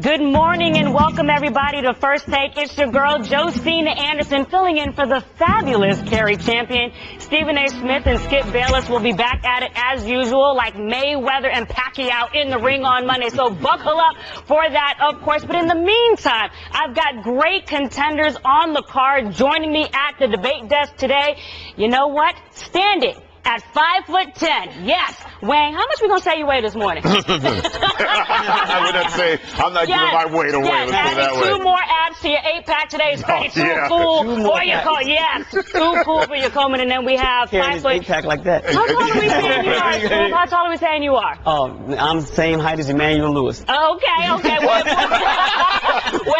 Good morning and welcome everybody to First Take. It's your girl Josina Anderson filling in for the fabulous Carrie Champion. Stephen A. Smith and Skip Bayless will be back at it as usual, like Mayweather and Pacquiao in the ring on Monday. So buckle up for that, of course. But in the meantime, I've got great contenders on the card joining me at the debate desk today. You know what? Standing at 5'10". Yes. Wayne, how much we gonna say you weigh this morning? I would not say I'm not giving my weight away. Yes, Let's put it that way. 2 more abs to your 8-pack today. Stay cool for your Coleman. Yes, too cool for your Coleman. And then we have 5 foot. 8-pack like that. How tall are we saying you are? Scoop? How tall are we saying you are? I'm the same height as Emmanuel Lewis. Okay. We're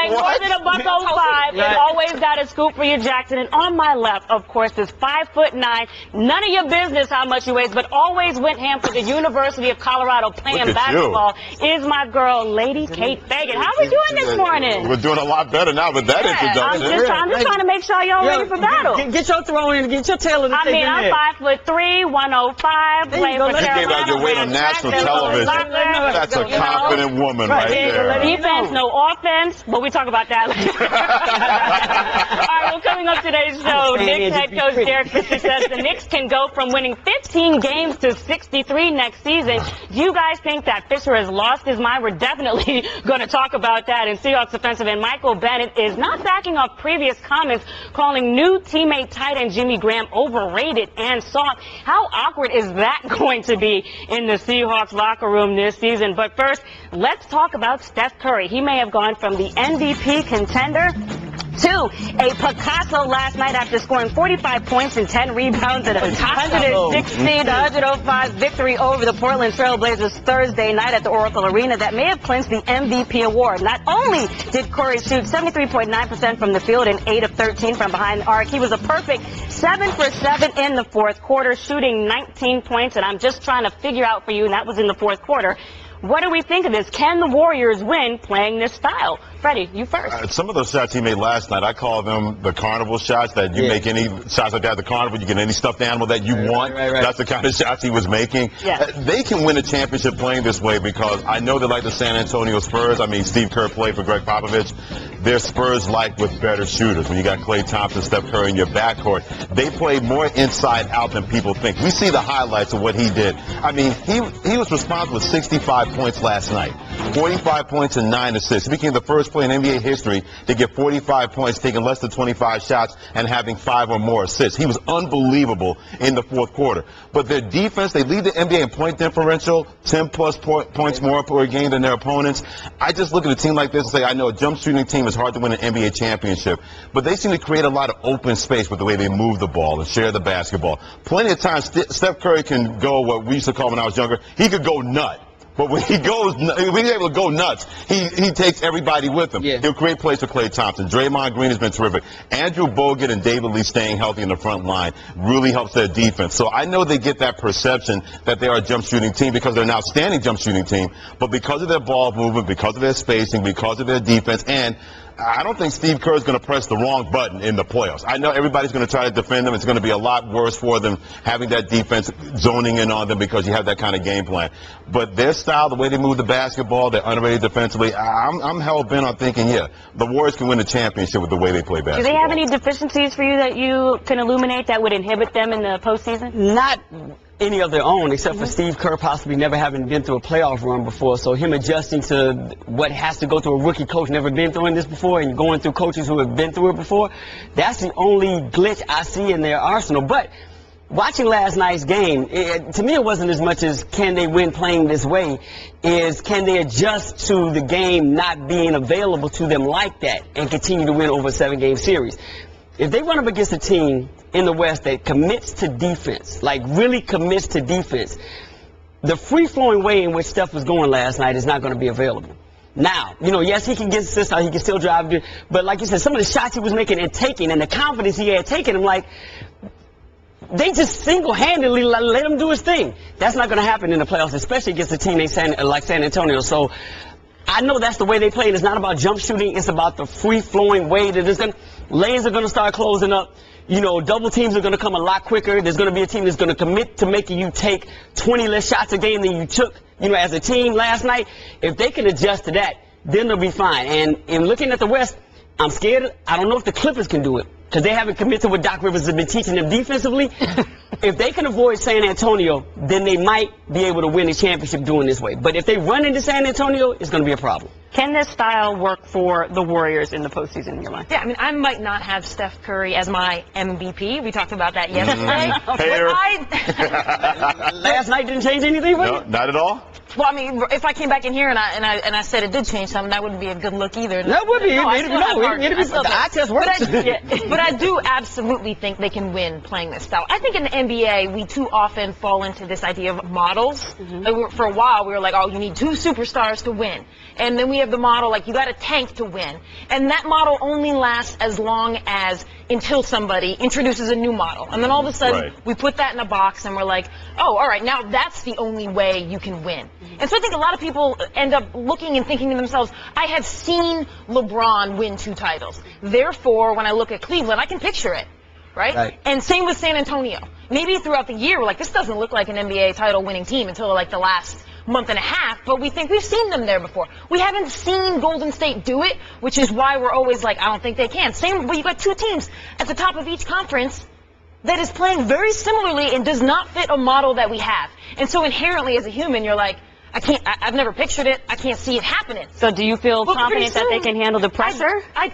more than a $105. Right. Always got a scoop for your Jackson. And on my left, of course, is 5'9". None of your business how much you weigh, but always went ham for the University of Colorado playing basketball. Is my girl, Lady Kate Fagan. How are we doing this morning? We're doing a lot better now with that introduction. I'm just trying to make sure y'all ready for battle. Get your throw in, get your tail in the thing. I'm 5'3", 105. Playing for You gave out your weight on national television. That's a confident woman right there. Defense, no offense, but we talk about that later. All right, well, coming up today's show, Knicks head coach Derek Fisher says the Knicks can go from winning 15 games to 63 next season. Do you guys think that Fisher has lost his mind? We're definitely going to talk about that. And Seahawks defensive end Michael Bennett is not backing off previous comments, calling new teammate tight end Jimmy Graham overrated and soft. How awkward is that going to be in the Seahawks locker room this season? But first, let's talk about Steph Curry. He may have gone from the MVP contender to a Picasso last night after scoring 45 points and 10 rebounds in a 116-105 victory over the Portland Trail Blazers Thursday night at the Oracle Arena that may have clinched the MVP award. Not only did Curry shoot 73.9% from the field and 8 of 13 from behind the arc, he was a perfect 7 for 7 in the fourth quarter, shooting 19 points. And I'm just trying to figure out for you, and that was in the fourth quarter, what do we think of this? Can the Warriors win playing this style? Freddie, you first. Some of those shots he made last night, I call them the carnival shots, that you make any shots like that at the carnival, you get any stuffed animal that you want. Right. That's the kind of shots he was making. Yeah. They can win a championship playing this way because I know they're like the San Antonio Spurs. I mean, Steve Kerr played for Greg Popovich. They're Spurs-like with better shooters. When you got Klay Thompson, Steph Curry in your backcourt, they play more inside out than people think. We see the highlights of what he did. I mean, he was responsible for 65 points last night, 45 points and 9 assists. He became the first player in NBA history to get 45 points, taking less than 25 shots, and having 5 or more assists. He was unbelievable in the fourth quarter. But their defense, they lead the NBA in point differential, 10-plus points more per game than their opponents. I just look at a team like this and say, I know a jump shooting team is hard to win an NBA championship, but they seem to create a lot of open space with the way they move the ball and share the basketball. Plenty of times, Steph Curry can go what we used to call when I was younger, he could go nut. But when he's able to go nuts, he takes everybody with him. Yeah. He'll create plays for Klay Thompson. Draymond Green has been terrific. Andrew Bogut and David Lee staying healthy in the front line really helps their defense. So I know they get that perception that they are a jump shooting team because they're an outstanding jump shooting team. But because of their ball movement, because of their spacing, because of their defense, and I don't think Steve Kerr is going to press the wrong button in the playoffs. I know everybody's going to try to defend them. It's going to be a lot worse for them having that defense zoning in on them because you have that kind of game plan. But their style, the way they move the basketball, they're underrated defensively. I'm hell-bent on thinking, the Warriors can win the championship with the way they play basketball. Do they have any deficiencies for you that you can illuminate that would inhibit them in the postseason? Not any of their own, except for Steve Kerr possibly never having been through a playoff run before. So him adjusting to what has to go through a rookie coach, never been through this before, and going through coaches who have been through it before, that's the only glitch I see in their arsenal. But watching last night's game, to me it wasn't as much as can they win playing this way, is can they adjust to the game not being available to them like that and continue to win over a 7-game series. If they run up against a team in the West that commits to defense, like really commits to defense, the free-flowing way in which Steph was going last night is not going to be available. Now, yes, he can get assists, he can still drive, but like you said, some of the shots he was making and taking and the confidence he had taken, they just single-handedly let him do his thing. That's not going to happen in the playoffs, especially against a team like San Antonio. So I know that's the way they play. It's not about jump shooting. It's about the free-flowing way that it's going to. Lanes are going to start closing up. Double teams are going to come a lot quicker. There's going to be a team that's going to commit to making you take 20 less shots a game than you took, as a team last night. If they can adjust to that, then they'll be fine. And in looking at the West, I'm scared. I don't know if the Clippers can do it because they haven't committed to what Doc Rivers has been teaching them defensively. If they can avoid San Antonio, then they might be able to win the championship doing this way. But if they run into San Antonio, it's going to be a problem. Can this style work for the Warriors in the postseason in your mind? Yeah, I mean, I might not have Steph Curry as my MVP. We talked about that yesterday. Last night didn't change anything for you? No, not at all. Well, I mean, if I came back in here and I said it did change something, that wouldn't be a good look either. That would be. The eye test works. But I do absolutely think they can win playing this style. I think in the NBA, we too often fall into this idea of models. Like for a while, we were like, oh, you need 2 superstars to win. And then we have the model, like, you got a tank to win. And that model only lasts as long as until somebody introduces a new model. And then all of a sudden, we put that in a box and we're like, oh, all right, now that's the only way you can win. And so I think a lot of people end up looking and thinking to themselves, I have seen LeBron win 2 titles. Therefore, when I look at Cleveland, I can picture it. Right? And same with San Antonio. Maybe throughout the year, we're like, this doesn't look like an NBA title winning team until like the last month and a half, but we think we've seen them there before. We haven't seen Golden State do it, which is why we're always like, I don't think they can. Same, but you've got 2 teams at the top of each conference that is playing very similarly and does not fit a model that we have. And so inherently as a human, you're like, I've never pictured it. I can't see it happening. So do you feel confident that they can handle the pressure? I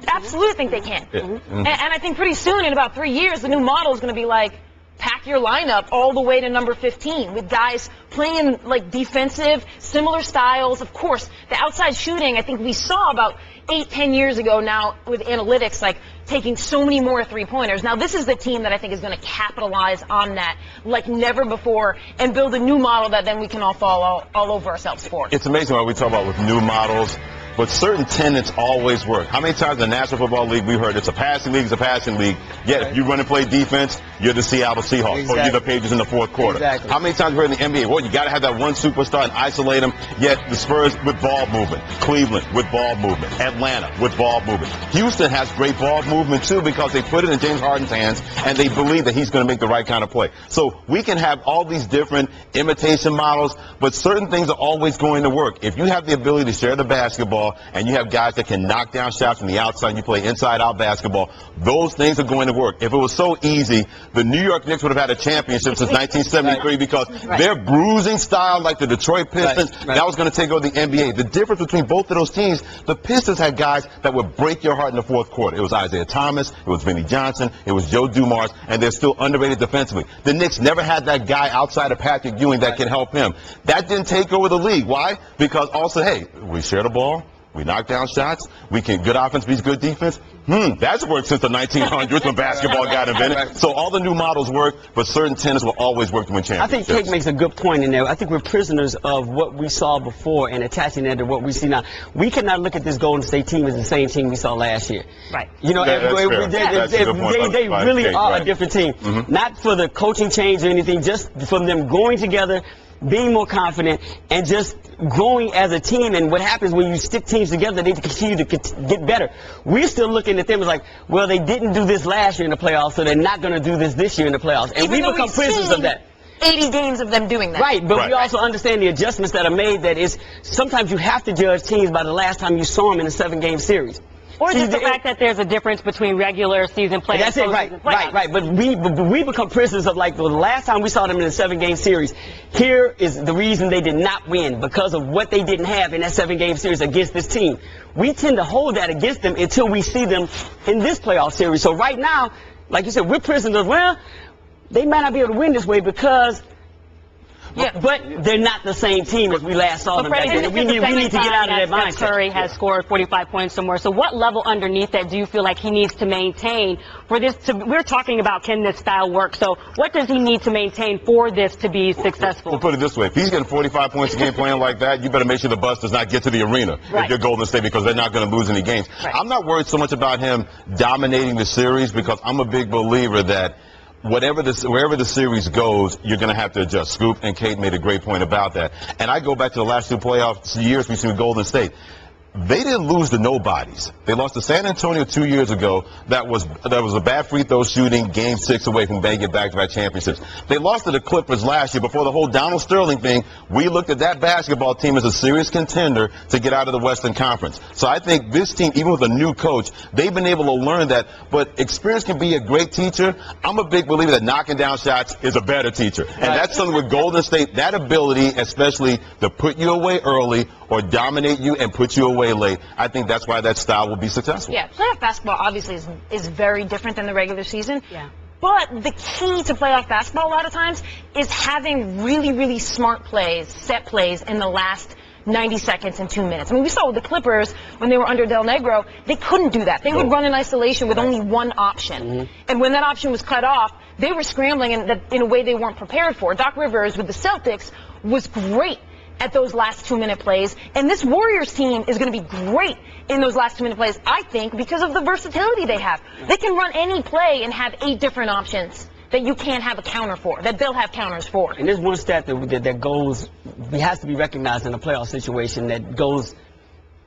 absolutely think they can. And I think pretty soon, in about 3 years, the new model is going to be like, pack your lineup all the way to number 15 with guys playing like defensive, similar styles. Of course, the outside shooting, I think we saw about 8-10 years ago now with analytics, like taking so many more 3-pointers. Now this is the team that I think is going to capitalize on that like never before and build a new model that then we can all fall all over ourselves for. It's amazing what we talk about with new models. But certain tenets always work. How many times in the National Football League we heard it's a passing league, it's a passing league. Yet if you run and play defense, you're the Seattle Seahawks. Or you're the Patriots in the 4th quarter. How many times we heard in the NBA, well, you got to have that one superstar and isolate him. Yet the Spurs with ball movement. Cleveland with ball movement. Atlanta with ball movement. Houston has great ball movement too because they put it in James Harden's hands and they believe that he's going to make the right kind of play. So we can have all these different imitation models, but certain things are always going to work. If you have the ability to share the basketball, and you have guys that can knock down shots from the outside, and you play inside-out basketball, those things are going to work. If it was so easy, the New York Knicks would have had a championship since 1973 because their bruising style, like the Detroit Pistons, that was going to take over the NBA. The difference between both of those teams, the Pistons had guys that would break your heart in the 4th quarter. It was Isaiah Thomas, it was Vinnie Johnson, it was Joe Dumars, and they're still underrated defensively. The Knicks never had that guy outside of Patrick Ewing that can help him. That didn't take over the league. Why? Because also, hey, we share the ball. We knock down shots. We can good offense beats good defense. That's worked since the 1900s when basketball got invented. So all the new models work, but certain tennis will always work to win championships. I think Kate makes a good point in there. I think we're prisoners of what we saw before and attaching that to what we see now. We cannot look at this Golden State team as the same team we saw last year. You know, they really are a different team. Not for the coaching change or anything, just from them going together, being more confident, and just growing as a team. And what happens when you stick teams together, they continue to get better. We're still looking at them as like, well, they didn't do this last year in the playoffs, so they're not going to do this year in the playoffs. And we become prisoners of that. 80 games of them doing that. Right, but we also understand the adjustments that are made. That is, sometimes you have to judge teams by the last time you saw them in a 7-game series. Or just the fact that there's a difference between regular season play and that's it, right. But we become prisoners of like the last time we saw them in a 7-game series. Here is the reason they did not win, because of what they didn't have in that 7-game series against this team. We tend to hold that against them until we see them in this playoff series. So right now, like you said, we're prisoners of, well, they might not be able to win this way because... but they're not the same team as we last saw them back then. We need to get out of that mindset. Steph Curry has scored 45 points or more. So what level underneath that do you feel like he needs to maintain for this to, we're talking about can this style work. So what does he need to maintain for this to be successful? We'll put it this way. If he's getting 45 points a game playing like that, you better make sure the bus does not get to the arena if you're Golden State, because they're not going to lose any games. I'm not worried so much about him dominating the series, because I'm a big believer that wherever the series goes, you're going to have to adjust. Scoop and Kate made a great point about that. And I go back to the last 2 playoff years we've seen with Golden State. they didn't lose to nobodies. They lost to San Antonio 2 years ago. That was a bad free throw shooting, game 6 away from banging back-to-back championships. They lost to the Clippers last year before the whole Donald Sterling thing. We looked at that basketball team as a serious contender to get out of the Western Conference. So I think this team, even with a new coach, they've been able to learn that. But experience can be a great teacher. I'm a big believer that knocking down shots is a better teacher. And that's something with Golden State, that ability, especially to put you away early or dominate you and put you away late. I think that's why that style will be successful. Yeah, playoff basketball obviously is very different than the regular season. Yeah. But the key to playoff basketball a lot of times is having really, really smart plays, set plays in the last 90 seconds and 2 minutes. I mean, we saw with the Clippers when they were under Del Negro, they couldn't do that. They would run in isolation with only one option. And when that option was cut off, they were scrambling in a way they weren't prepared for. Doc Rivers with the Celtics was great at those last 2-minute plays. And this Warriors team is going to be great in those last 2-minute plays, I think, because of the versatility they have. They can run any play and have 8 different options that you can't have a counter for, that they'll have counters for. And there's one stat that goes, has to be recognized in a playoff situation that goes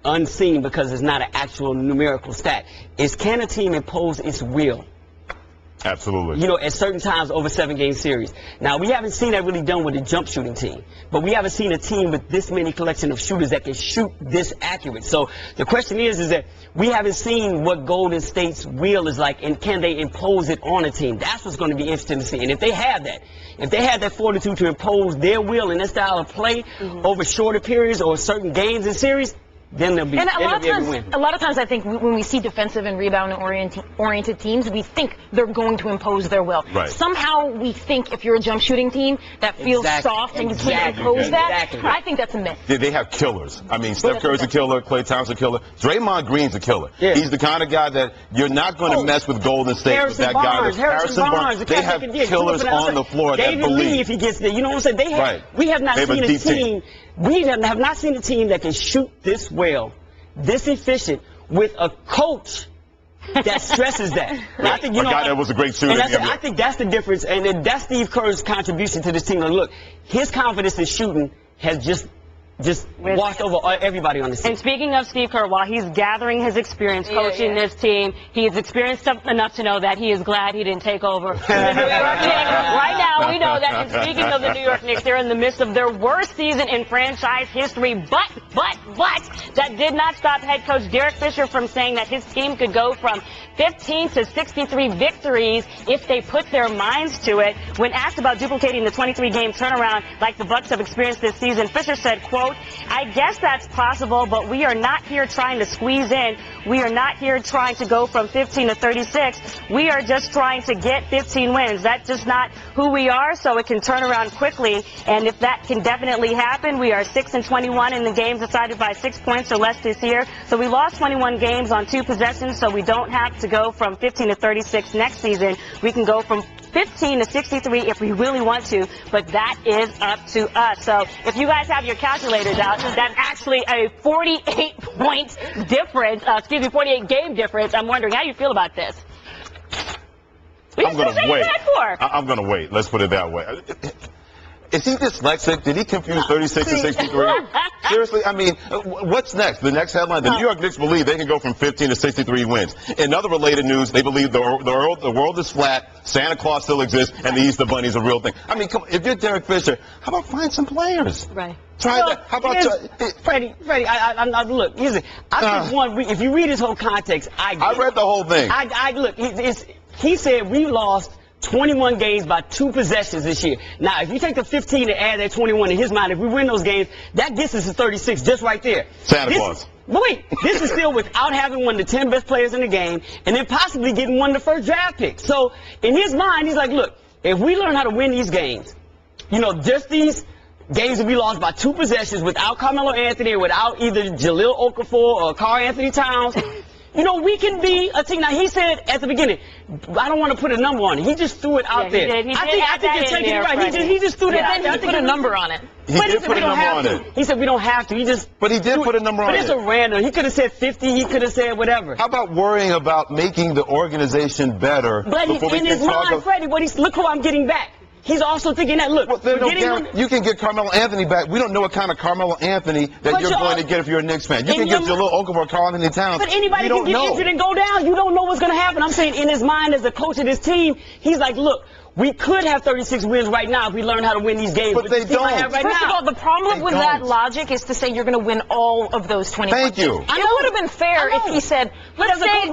unseen because it's not an actual numerical stat. Is can a team impose its will? Absolutely. You know, at certain times over 7-game series. Now, we haven't seen that really done with a jump shooting team, but we haven't seen a team with this many collection of shooters that can shoot this accurate. So the question is that we haven't seen what Golden State's will is like, and can they impose it on a team? That's what's going to be interesting to see. And if they have that fortitude to impose their will and their style of play over shorter periods or certain games and series, then they'll be and a lot of times I think when we see defensive and rebound-oriented teams, we think they're going to impose their will. Right. Somehow we think if you're a jump shooting team that feels soft and you can't impose that, I think that's a myth. They have killers. I mean, Steph Curry's a killer, Klay Thompson's a killer, Draymond Green's a killer. Yeah. He's the kind of guy that you're not going to mess with Golden State with that guy. Harrison Barnes. They have killers on the floor that David believe. Lee, if he gets there, you know what I'm saying? We have not seen a team. We have not seen a team that can shoot this well, this efficient, with a coach that stresses that. I think, a guy that was a great shooter. I think that's the difference, and that's Steve Kerr's contribution to this team. Look, his confidence in shooting has just washed over everybody on the team. And speaking of Steve Kerr, while he's gathering his experience coaching this team, he is experienced enough to know that he is glad he didn't take over the New York Knicks. Right now, we know that. And speaking of the New York Knicks, they're in the midst of their worst season in franchise history. But that did not stop head coach Derek Fisher from saying that his team could go from 15 to 63 victories if they put their minds to it. When asked about duplicating the 23-game turnaround like the Bucks have experienced this season, Fisher said, quote, "I guess that's possible, but we are not here trying to squeeze in. We are not here trying to go from 15 to 36. We are just trying to get 15 wins. That's just not who we are, so it can turn around quickly. And if that can definitely happen, we are 6-21 in the games decided by 6 points or less this year. So we lost 21 games on 2 possessions, so we don't have to go from 15 to 36 next season. We can go from 15 to 63 if we really want to, but that is up to us." So if you guys have your calculators out, that's actually a 48-point difference, 48-game difference. I'm wondering how you feel about this. I'm going to wait. I'm going to wait. Let's put it that way. Is he dyslexic? Did he confuse 36 and 63? Seriously? I mean, what's next? The next headline? The New York Knicks believe they can go from 15 to 63 wins. In other related news, they believe the world is flat, Santa Claus still exists, and the Easter Bunny is a real thing. I mean, come on, if you're Derek Fisher, how about find some players? Right. Try that. How about Freddie? Look, I think if you read his whole context, I read the whole thing. Look, he said we lost 21 games by 2 possessions this year. Now, if you take the 15 and add that 21 in his mind, if we win those games, that gets us to 36 just right there. Santa Claus. Wait, this is still without having one of the 10 best players in the game and then possibly getting one of the first draft picks. So in his mind, he's like, look, if we learn how to win these games, just these games that we lost by 2 possessions without Carmelo Anthony or without either Jahlil Okafor or Karl Anthony Towns, we can be a team. Now, he said at the beginning, I don't want to put a number on it. He just threw it out there. I think you're taking it right. He just threw that out there. I think put a number on it. He did put a number on it. He said we don't have to. But he did put a number on it. But it's a random. He could have said 50. He could have said whatever. How about worrying about making the organization better? But in his mind, Freddie, look who I'm getting back. he's also thinking that, look, Well, you can get Carmelo Anthony back. We don't know what kind of Carmelo Anthony that you're going to get if you're a Knicks fan. You can get Jahlil Okafor, Karl Anthony Towns. But anybody can get injured and go down. You don't know what's going to happen. I'm saying in his mind as a coach of this team, he's like, look, we could have 36 wins right now if we learn how to win these games. But they don't. First of all, the problem with that logic is to say you're going to win all of those 21 Thank you. games. It would have been fair if he said, let's say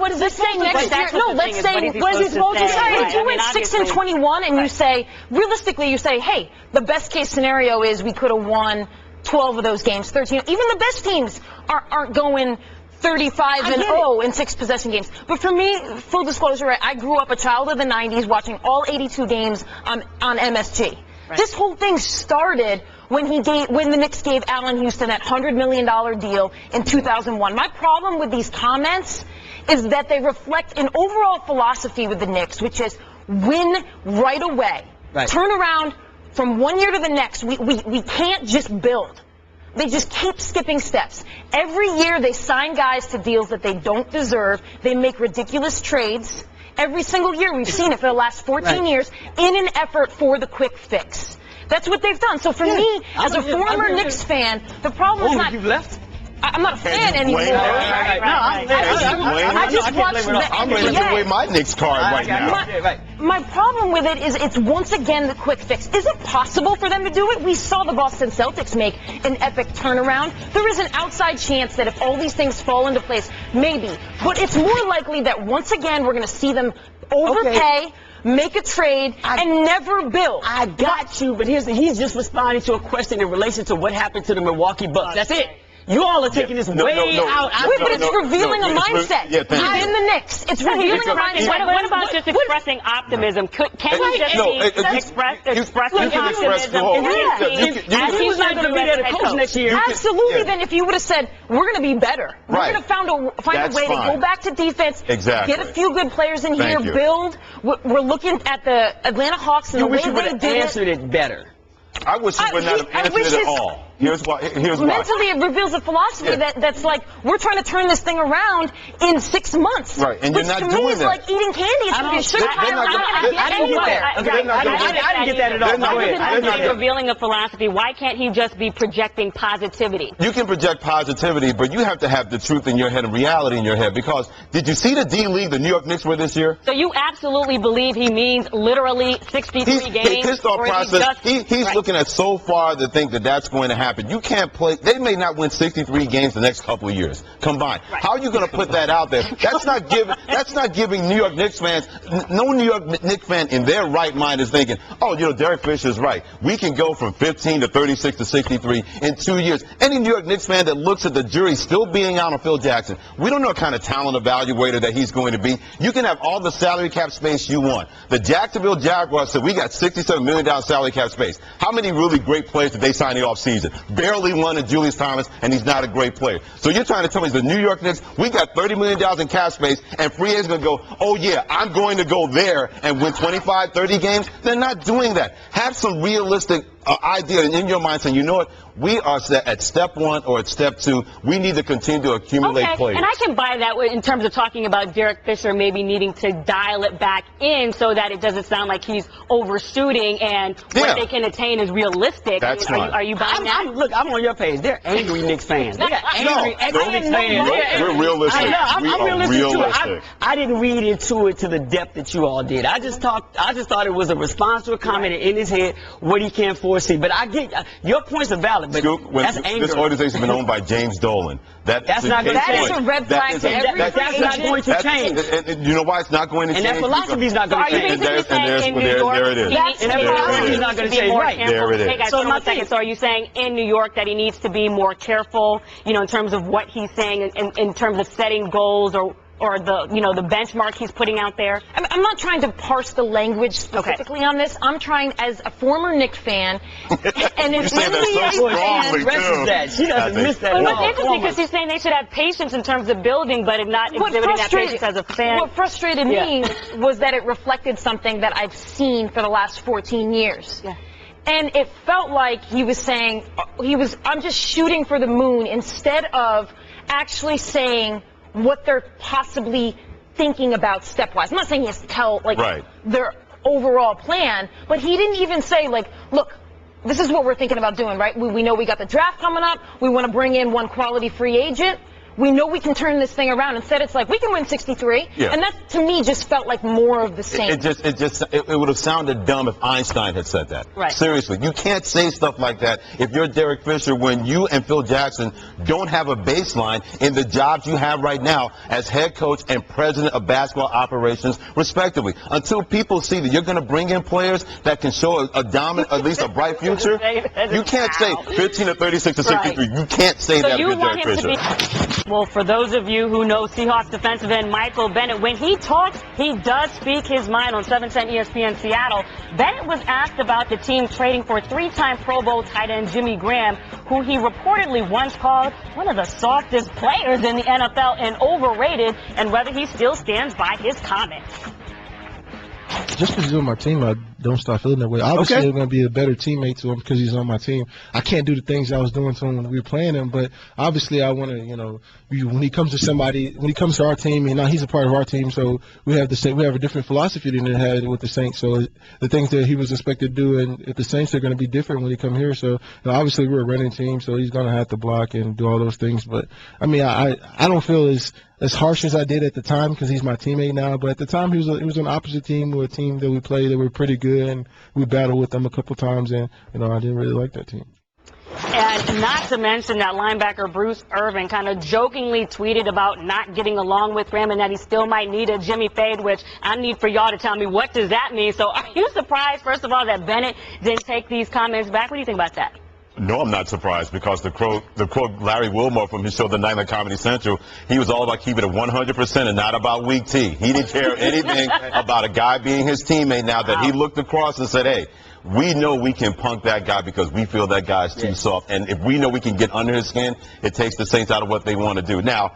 next year. No, let's say, what is he supposed to say? If you win 6-21 and you say, realistically, you say, hey, the best case scenario is we could have won 12 of those games, 13. Even the best teams aren't going 35-0 in 6 possession games. But for me, full disclosure, I grew up a child of the 90s watching all 82 games on MSG. Right. This whole thing started when the Knicks gave Allen Houston that $100 million deal in 2001. My problem with these comments is that they reflect an overall philosophy with the Knicks, which is win right away. Right. Turn around from one year to the next. We can't just build. They just keep skipping steps. Every year they sign guys to deals that they don't deserve. They make ridiculous trades. Every single year we've seen it for the last 14 years in an effort for the quick fix. That's what they've done. So for me, as a former Knicks fan, the problem is not... You've left? I'm not a fan anymore. I just watched the NBA. I'm ready to give away my Knicks card right now. My problem with it is it's once again the quick fix. Is it possible for them to do it? We saw the Boston Celtics make an epic turnaround. There is an outside chance that if all these things fall into place, maybe. But it's more likely that once again we're going to see them overpay, make a trade, and never build. I got you, but he's just responding to a question in relation to what happened to the Milwaukee Bucks. That's it. You all are taking this way out. But it's revealing a mindset within the Knicks. It's revealing a mindset. What about just expressing optimism? Can you just express optimism? If he was not going to be there to coach next year. Absolutely. Then if you would have said, we're going to be better. We're going to find a way to go back to defense. Exactly. Get a few good players in here. Build. We're looking at the Atlanta Hawks and the way they did it. You wish you would have answered it better. I wish you would not have answered it at all. Here's why. Mentally, it reveals a philosophy that's like, we're trying to turn this thing around in 6 months. Right, and you're not doing that. Which to me is like eating candy. I didn't get that at all. If he's revealing a philosophy, why can't he just be projecting positivity? You can project positivity, but you have to have the truth in your head and reality in your head. Because did you see the D-League the New York Knicks were this year? So you absolutely believe he means literally 63 games? His thought process, he's looking at so far to think that that's going to happen. You can't play. They may not win 63 games the next couple of years combined. Right. How are you going to put that out there? That's not giving New York Knicks fans. No New York Knicks fan in their right mind is thinking, oh, Derek Fisher's right. We can go from 15 to 36 to 63 in 2 years. Any New York Knicks fan that looks at the jury still being out on Phil Jackson, we don't know what kind of talent evaluator that he's going to be. You can have all the salary cap space you want. The Jacksonville Jaguars said we got $67 million salary cap space. How many really great players did they sign in the offseason? Barely one in Julius Thomas, and he's not a great player. So you're trying to tell me the New York Knicks, we got $30 million in cap space, and free agents going to go, oh, yeah, I'm going to go there and win 25, 30 games? They're not doing that. Have some realistic idea in your mind saying, you know what, we are at step 1 or at step 2. We need to continue to accumulate players. And I can buy that in terms of talking about Derek Fisher maybe needing to dial it back in so that it doesn't sound like he's overshooting and what they can attain is realistic. That's are you buying that? Look, I'm on your page. They're angry Knicks fans. They're angry Knicks fans. We're realistic. I'm realistic too. I didn't read into it to the depth that you all did. I just thought it was a response to a comment in his head what he can't foresee. But I get your points are valid. But Scoop, that's anger. This organization has been owned by James Dolan. That's not going to change. That is a red flag to every That's not going to change. And you know why it's not going to change? And that philosophy is not going to change. Are you basically saying in New York, there it is. And that philosophy is not going to change. Right. There it is. Hey guys, hold on a second. So are you saying in New York that he needs to be more careful, in terms of what he's saying, in terms of setting goals or the the benchmark he's putting out there? I'm not trying to parse the language specifically on this. I'm trying, as a former Knicks fan, and you say that so strongly too. She doesn't miss that. Well, it's interesting because he's saying they should have patience in terms of building, but not exhibiting that patience as a fan. What frustrated me was that it reflected something that I've seen for the last 14 years. Yeah. And it felt like he was saying, I'm just shooting for the moon instead of actually saying what they're possibly thinking about stepwise. I'm not saying he has to tell, overall plan, but he didn't even say, like, look, this is what we're thinking about doing, right? We know we got the draft coming up. We want to bring in one quality free agent. We know we can turn this thing around. Instead, it's like, we can win 63. Yeah. And that, to me, just felt like more of the same. It would have sounded dumb if Einstein had said that. Right. Seriously, you can't say stuff like that if you're Derek Fisher when you and Phil Jackson don't have a baseline in the jobs you have right now as head coach and president of basketball operations, respectively. Until people see that you're going to bring in players that can show a dominant, at least a bright future, you can't say 15 to 36 to 63. Right. You can't say that if you you're want Derek him Fisher. to be... Well, for those of you who know Seahawks defensive end Michael Bennett, when he talks, he does speak his mind on 710 ESPN Seattle. Bennett was asked about the team trading for three-time Pro Bowl tight end Jimmy Graham, who he reportedly once called one of the softest players in the NFL and overrated, and whether he still stands by his comments. Just because he's on my team, I don't start feeling that way. Obviously, I'm going to be a better teammate to him because he's on my team. I can't do the things I was doing to him when we were playing him, but obviously I want to, when he comes to our team, and now he's a part of our team, so we have a different philosophy than they had with the Saints. So the things that he was expected to do at the Saints are going to be different when he come here. So obviously we're a running team, so he's going to have to block and do all those things. But I mean, I don't feel as harsh as I did at the time because he's my teammate now. But at the time, he was on the opposite team with a team that we played that were pretty good, and we battled with them a couple times, and I didn't really like that team. And not to mention that linebacker Bruce Irvin kind of jokingly tweeted about not getting along with Graham and that he still might need a Jimmy fade, which I need for y'all to tell me, what does that mean? So are you surprised, first of all, that Bennett didn't take these comments back? What do you think about that? No, I'm not surprised because the quote Larry Wilmore from his show The Night on Comedy Central, he was all about keeping it 100% and not about weak tea. He didn't care anything about a guy being his teammate now that he looked across and said, hey, we know we can punk that guy because we feel that guy's too soft. And if we know we can get under his skin, it takes the Saints out of what they want to do. Now,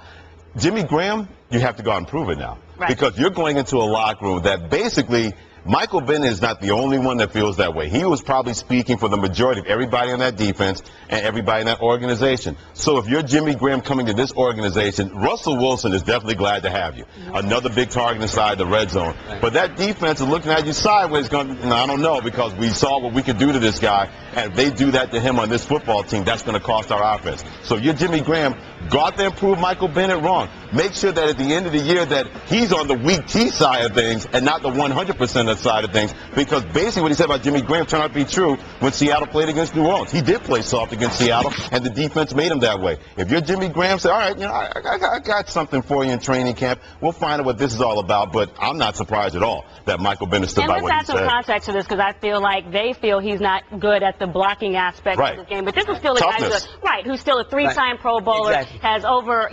Jimmy Graham, you have to go out and prove it now. Right. Because you're going into a locker room that basically Michael Bennett is not the only one that feels that way. He was probably speaking for the majority of everybody on that defense and everybody in that organization. So if you're Jimmy Graham coming to this organization, Russell Wilson is definitely glad to have you. Another big target inside the red zone. But that defense is looking at you sideways going, I don't know, because we saw what we could do to this guy. And if they do that to him on this football team, that's going to cost our offense. So if you're Jimmy Graham, go out there and prove Michael Bennett wrong. Make sure that at the end of the year that he's on the weak T side of things and not the 100% side of things, because basically what he said about Jimmy Graham turned out to be true when Seattle played against New Orleans. He did play soft against Seattle, and the defense made him that way. If you're Jimmy Graham, say, all right, I got something for you in training camp. We'll find out what this is all about, but I'm not surprised at all that Michael Bennett stood by what he said. And let's add some context to this, because I feel like they feel he's not good at the blocking aspect of the game. But this is still a guy who's still a three-time Pro Bowler, has over,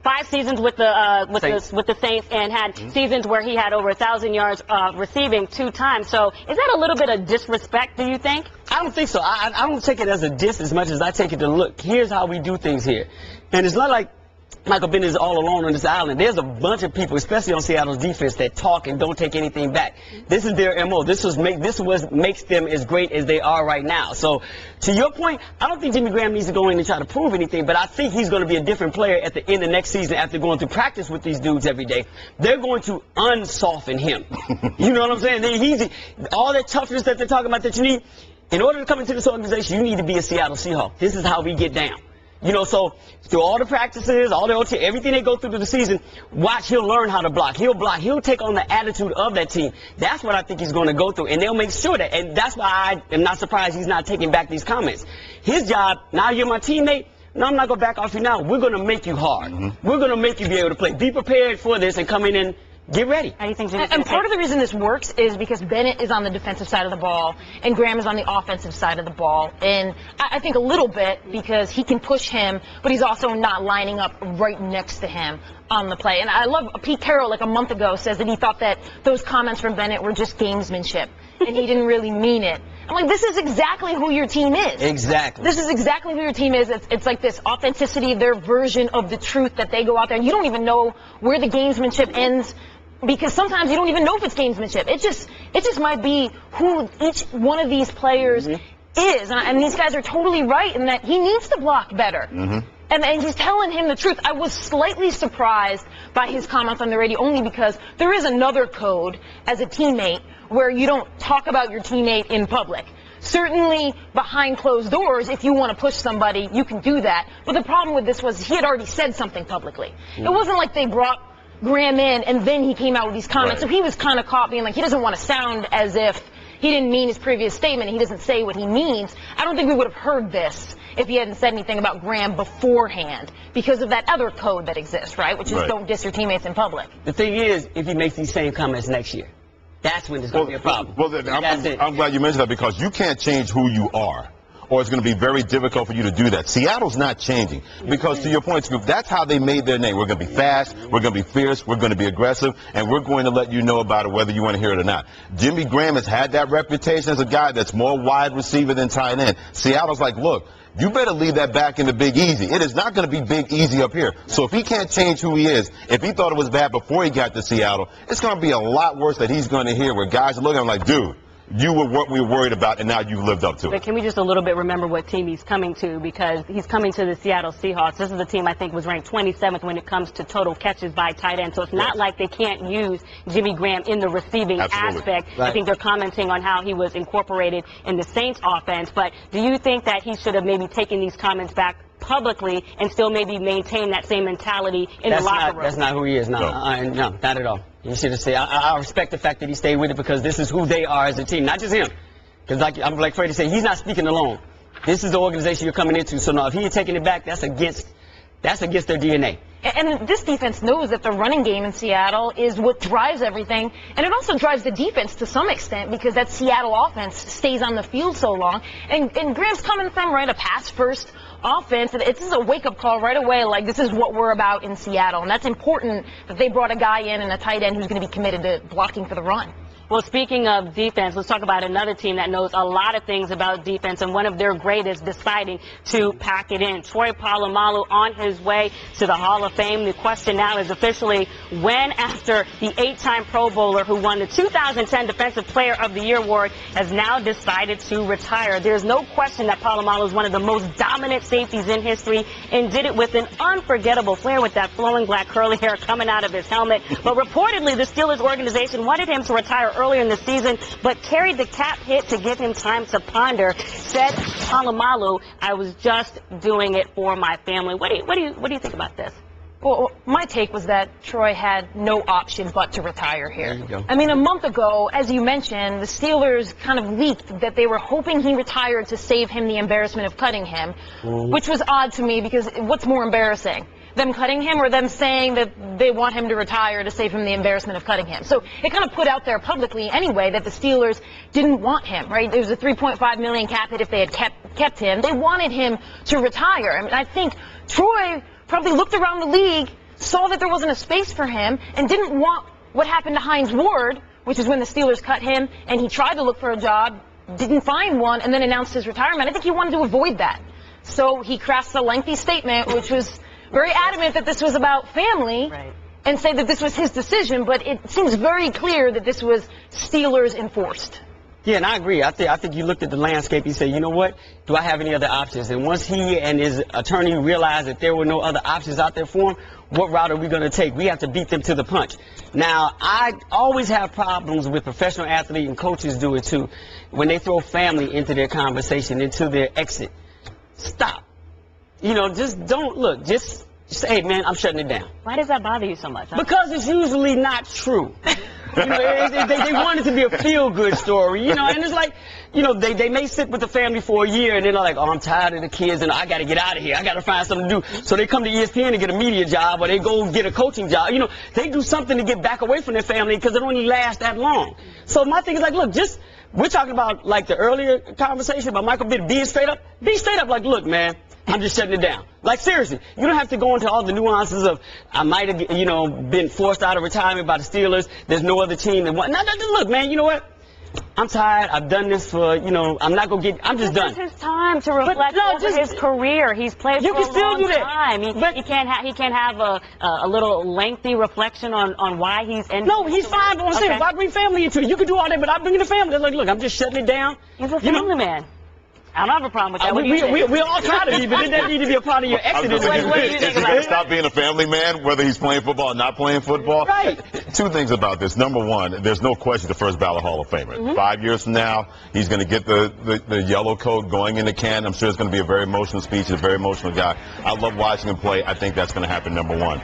5 seasons with the Saints, and had seasons where he had over 1,000 yards receiving 2 times. So is that a little bit of disrespect, do you think? I don't think so. I don't take it as a diss as much as I take it to look. Here's how we do things here. And it's not like Michael Bennett is all alone on this island. There's a bunch of people, especially on Seattle's defense, that talk and don't take anything back. This is their MO. This makes them as great as they are right now. So, to your point, I don't think Jimmy Graham needs to go in and try to prove anything, but I think he's going to be a different player at the end of next season after going through practice with these dudes every day. They're going to unsoften him. You know what I'm saying? All that toughness that they're talking about that you need, in order to come into this organization, you need to be a Seattle Seahawk. This is how we get down. So through all the practices, all the OT, everything they go through the season, watch, he'll learn how to block. He'll block. He'll take on the attitude of that team. That's what I think he's going to go through, and they'll make sure that. And that's why I am not surprised he's not taking back these comments. His job, now you're my teammate, no, I'm not going to back off you now. We're going to make you hard. We're going to make you be able to play. Be prepared for this and come in and get ready. How do you think? And part of the reason this works is because Bennett is on the defensive side of the ball and Graham is on the offensive side of the ball. And I think a little bit because he can push him, but he's also not lining up right next to him on the play. And I love Pete Carroll, like a month ago, says that he thought that those comments from Bennett were just gamesmanship and he didn't really mean it. I'm like, this is exactly who your team is. Exactly. This is exactly who your team is. It's like this authenticity, their version of the truth that they go out there. And you don't even know where the gamesmanship ends, because sometimes you don't even know if it's gamesmanship. It just might be who each one of these players is. And these guys are totally right in that he needs to block better. And he's telling him the truth. I was slightly surprised by his comments on the radio only because there is another code as a teammate where you don't talk about your teammate in public. Certainly behind closed doors, if you want to push somebody, you can do that. But the problem with this was he had already said something publicly. It wasn't like they brought Graham in and then he came out with these comments. Right. So he was kind of caught being like, he doesn't want to sound as if he didn't mean his previous statement. He doesn't say what he means. I don't think we would have heard this if he hadn't said anything about Graham beforehand because of that other code that exists, right? Which is don't diss your teammates in public. The thing is, if he makes these same comments next year, that's when there's going to be a problem. Well, I'm glad you mentioned that because you can't change who you are, or it's going to be very difficult for you to do that. Seattle's not changing because, to your point, Scoop, that's how they made their name. We're going to be fast, we're going to be fierce, we're going to be aggressive, and we're going to let you know about it whether you want to hear it or not. Jimmy Graham has had that reputation as a guy that's more wide receiver than tight end. Seattle's like, look, you better leave that back in the Big Easy. It is not going to be Big Easy up here. So if he can't change who he is, if he thought it was bad before he got to Seattle, it's going to be a lot worse that he's going to hear where guys are looking at him like, dude, you were what we were worried about, and now you've lived up to it. But can we just a little bit remember what team he's coming to? Because he's coming to the Seattle Seahawks. This is a team I think was ranked 27th when it comes to total catches by tight end. So it's not like they can't use Jimmy Graham in the receiving aspect. Right. I think they're commenting on how he was incorporated in the Saints offense. But do you think that he should have maybe taken these comments back publicly and still maybe maintain that same mentality in the locker room? That's not who he is. No, not at all. He should have said, I respect the fact that he stayed with it because this is who they are as a team, not just him. Because like Freddie said, he's not speaking alone. This is the organization you're coming into. So now if he ain't taking it back, that's against their DNA. And this defense knows that the running game in Seattle is what drives everything. And it also drives the defense to some extent because that Seattle offense stays on the field so long. And Graham's coming from, right, a pass-first offense. This is a wake-up call right away, like this is what we're about in Seattle. And that's important that they brought a guy in and a tight end who's going to be committed to blocking for the run. Well, speaking of defense, let's talk about another team that knows a lot of things about defense, and one of their greatest deciding to pack it in. Troy Polamalu on his way to the Hall of Fame. The question now is officially when, after the 8-time Pro Bowler who won the 2010 Defensive Player of the Year award, has now decided to retire. There's no question that Polamalu is one of the most dominant safeties in history and did it with an unforgettable flair with that flowing black curly hair coming out of his helmet. But reportedly, the Steelers organization wanted him to retire earlier in the season, but carried the cap hit to give him time to ponder. Said Polamalu, I was just doing it for my family. What do you think about this? Well, my take was that Troy had no option but to retire here. There you go. I mean, a month ago, as you mentioned, the Steelers kind of leaked that they were hoping he retired to save him the embarrassment of cutting him, which was odd to me because what's more embarrassing? Them cutting him or them saying that they want him to retire to save him the embarrassment of cutting him. So it kind of put out there publicly anyway that the Steelers didn't want him, right? There was a $3.5 million cap hit if they had kept him. They wanted him to retire. I mean, I think Troy probably looked around the league, saw that there wasn't a space for him, and didn't want what happened to Hines Ward, which is when the Steelers cut him, and he tried to look for a job, didn't find one, and then announced his retirement. I think he wanted to avoid that. So he crafts a lengthy statement, which was very adamant that this was about family, and say that this was his decision, but it seems very clear that this was Steelers enforced. Yeah, and I agree. I think you looked at the landscape, you said, you know what, do I have any other options? And once he and his attorney realized that there were no other options out there for him, what route are we going to take? We have to beat them to the punch. Now, I always have problems with professional athletes, and coaches do it too, when they throw family into their conversation, into their exit. Stop. You know, just don't look. Just say, hey, man, I'm shutting it down. Why does that bother you so much? Huh? Because it's usually not true. You know, they want it to be a feel-good story, you know, and it's like, you know, they may sit with the family for a year and then they're like, oh, I'm tired of the kids and I got to get out of here. I got to find something to do. So they come to ESPN and get a media job or they go get a coaching job. You know, they do something to get back away from their family because it only lasts that long. So my thing is like, look, we're talking about like the earlier conversation about Michael Bennett being straight up. Be straight up like, look, man, I'm just shutting it down. Like, seriously, you don't have to go into all the nuances of I might have, you know, been forced out of retirement by the Steelers. There's no other team that want. No, look, man, you know what? I'm tired. I've done this for, you know, I'm not going to get, I'm just done. This is his time to reflect over his career. He's played for a long time. He can't have a little lengthy reflection on why he's in. No, he's fine. But I'm saying, if I bring family into it, you can do all that, but I bring the family. They're like, look, I'm just shutting it down. He's a family man. I don't have a problem with that. What do you think? We all try to be, but it doesn't need to be a part of your exodus. What do you Is think he about going it? to stop being a family man, whether he's playing football or not playing football? Right. Two things about this. Number one, there's no question the first ballot Hall of Famer. 5 years from now, he's going to get the yellow coat going in the can. I'm sure it's going to be a very emotional speech. He's a very emotional guy. I love watching him play. I think that's going to happen, number one.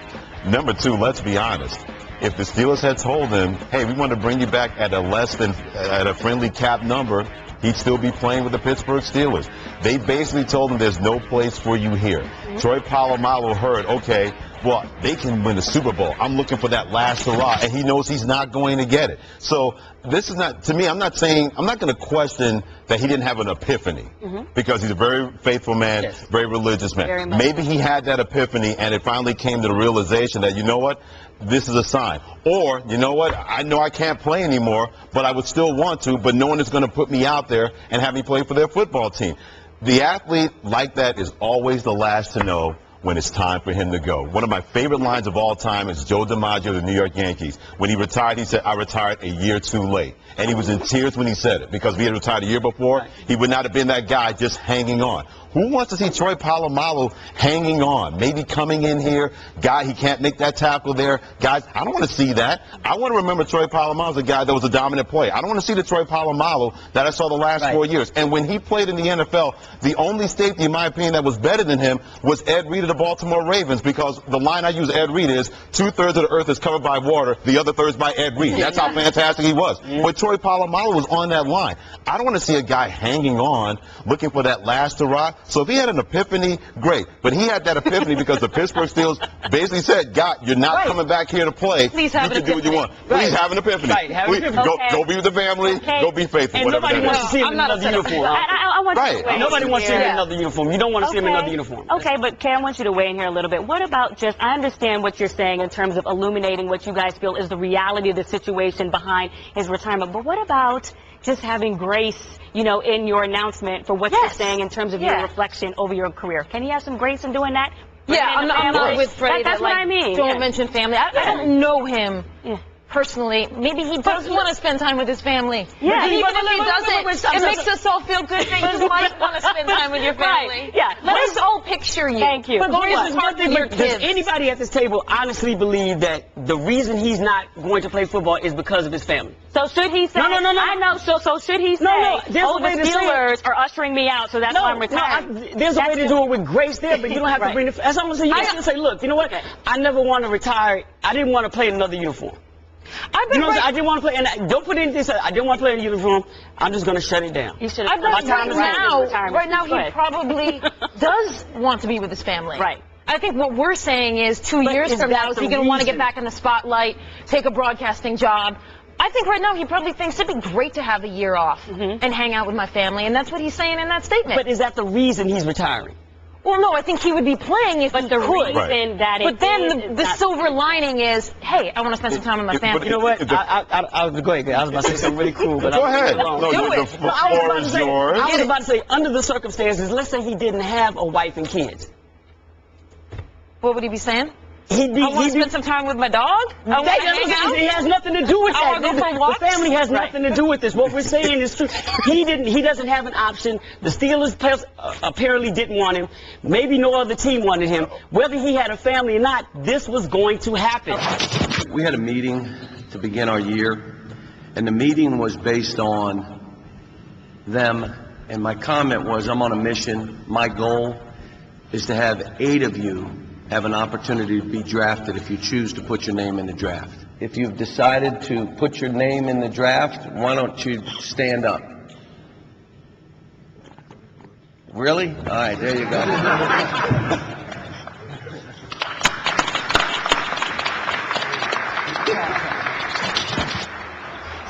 Number two, let's be honest. If the Steelers had told him, hey, we want to bring you back at a friendly cap number, he'd still be playing with the Pittsburgh Steelers. They basically told him there's no place for you here. Troy Polamalu heard, okay, well, they can win the Super Bowl. I'm looking for that last hurrah, and he knows he's not going to get it. So this is not, to me, I'm not going to question that he didn't have an epiphany, because he's a very faithful man, very religious man. Very much. Maybe he had that epiphany, and it finally came to the realization that, you know what, this is a sign. Or, you know what, I know I can't play anymore, but I would still want to, but no one is going to put me out there and have me play for their football team. The athlete like that is always the last to know when it's time for him to go. One of my favorite lines of all time is Joe DiMaggio of the New York Yankees. When he retired, he said, I retired a year too late. And he was in tears when he said it, because if he had retired a year before, he would not have been that guy just hanging on. Who wants to see Troy Polamalu hanging on, maybe coming in here, guy, he can't make that tackle there. Guys, I don't want to see that. I want to remember Troy Polamalu as a guy that was a dominant player. I don't want to see the Troy Polamalu that I saw the last 4 years. And when he played in the NFL, the only safety, in my opinion, that was better than him was Ed Reed of the Baltimore Ravens, because the line I use Ed Reed is 2/3 of the earth is covered by water, the other third is by Ed Reed. That's how fantastic he was. But Troy Polamalu was on that line. I don't want to see a guy hanging on, looking for that last hurrah. So if he had an epiphany, great. But he had that epiphany because the Pittsburgh Steelers basically said, God, you're not coming back here to play. Please you have can an do what you want. epiphany. Please have an epiphany. Right, have an Please, epiphany. go be with the family. Go be faithful. And whatever nobody that wants is. to see him I'm in not another upset about uniform. I want you Right. to weigh in Nobody wants to see him in here. another uniform. You don't want to see him in another uniform. Okay, but Kay, I want you to weigh in here a little bit. What about just, I understand what you're saying in terms of illuminating what you guys feel is the reality of the situation behind his retirement, but what about just having grace, you know, in your announcement for what you're saying in terms of your reflection over your career? Can he have some grace in doing that? Yeah, I'm not with Freddie. That's what I mean. Don't mention family. I don't know him Yeah. personally. Maybe he does want to spend time with his family. Yeah. And even But if he doesn't, it makes us all feel good that you might want to spend time with your family. Right. Yeah. Let us all picture you. Thank you. But Go does talk to your kids. anybody at this table honestly believe that the reason he's not going to play football is because of his family? So should he say? No. I know. So should he say? No, there's oh, a way the to say it. Steelers are ushering me out, so that's why I'm retiring. There's a way to do it with grace there, but you don't have to bring it. That's what I'm saying. You can say, look, you know what? I never want to retire. I didn't want to play in another uniform. You know what I'm saying? I didn't want to play, and don't put in this. I didn't want to play in a uniform. I'm just going to shut it down. You should I have. bet right now he Good. probably does want to be with his family. Right. I think what we're saying is 2 years is from that now, is the he going to want to get reason? back in the spotlight, take a broadcasting job? I think right now he probably thinks it'd be great to have a year off and hang out with my family, and that's what he's saying in that statement. But is that the reason he's retiring? Well, no, I think he would be playing if he The could. reason that it But then is the not- silver lining is, hey, I want to spend some time with my family. You know what? Go ahead. I was about to say something really cool, but Go ahead. wrong. No, Do the it. floor is yours. I was about to say, under the circumstances, let's say he didn't have a wife and kids. What would he be saying? He'd be. I want to spend some time with my dog. I want to hang out. It has nothing to do with I that. wanna go for walks. The family has nothing to do with this. What we're saying is true. He doesn't have an option. The Steelers players apparently didn't want him. Maybe no other team wanted him. Whether he had a family or not, this was going to happen. We had a meeting to begin our year, and the meeting was based on them, and my comment was, I'm on a mission. My goal is to have 8 of you have an opportunity to be drafted if you choose to put your name in the draft. If you've decided to put your name in the draft, why don't you stand up? Really? All right, there you go.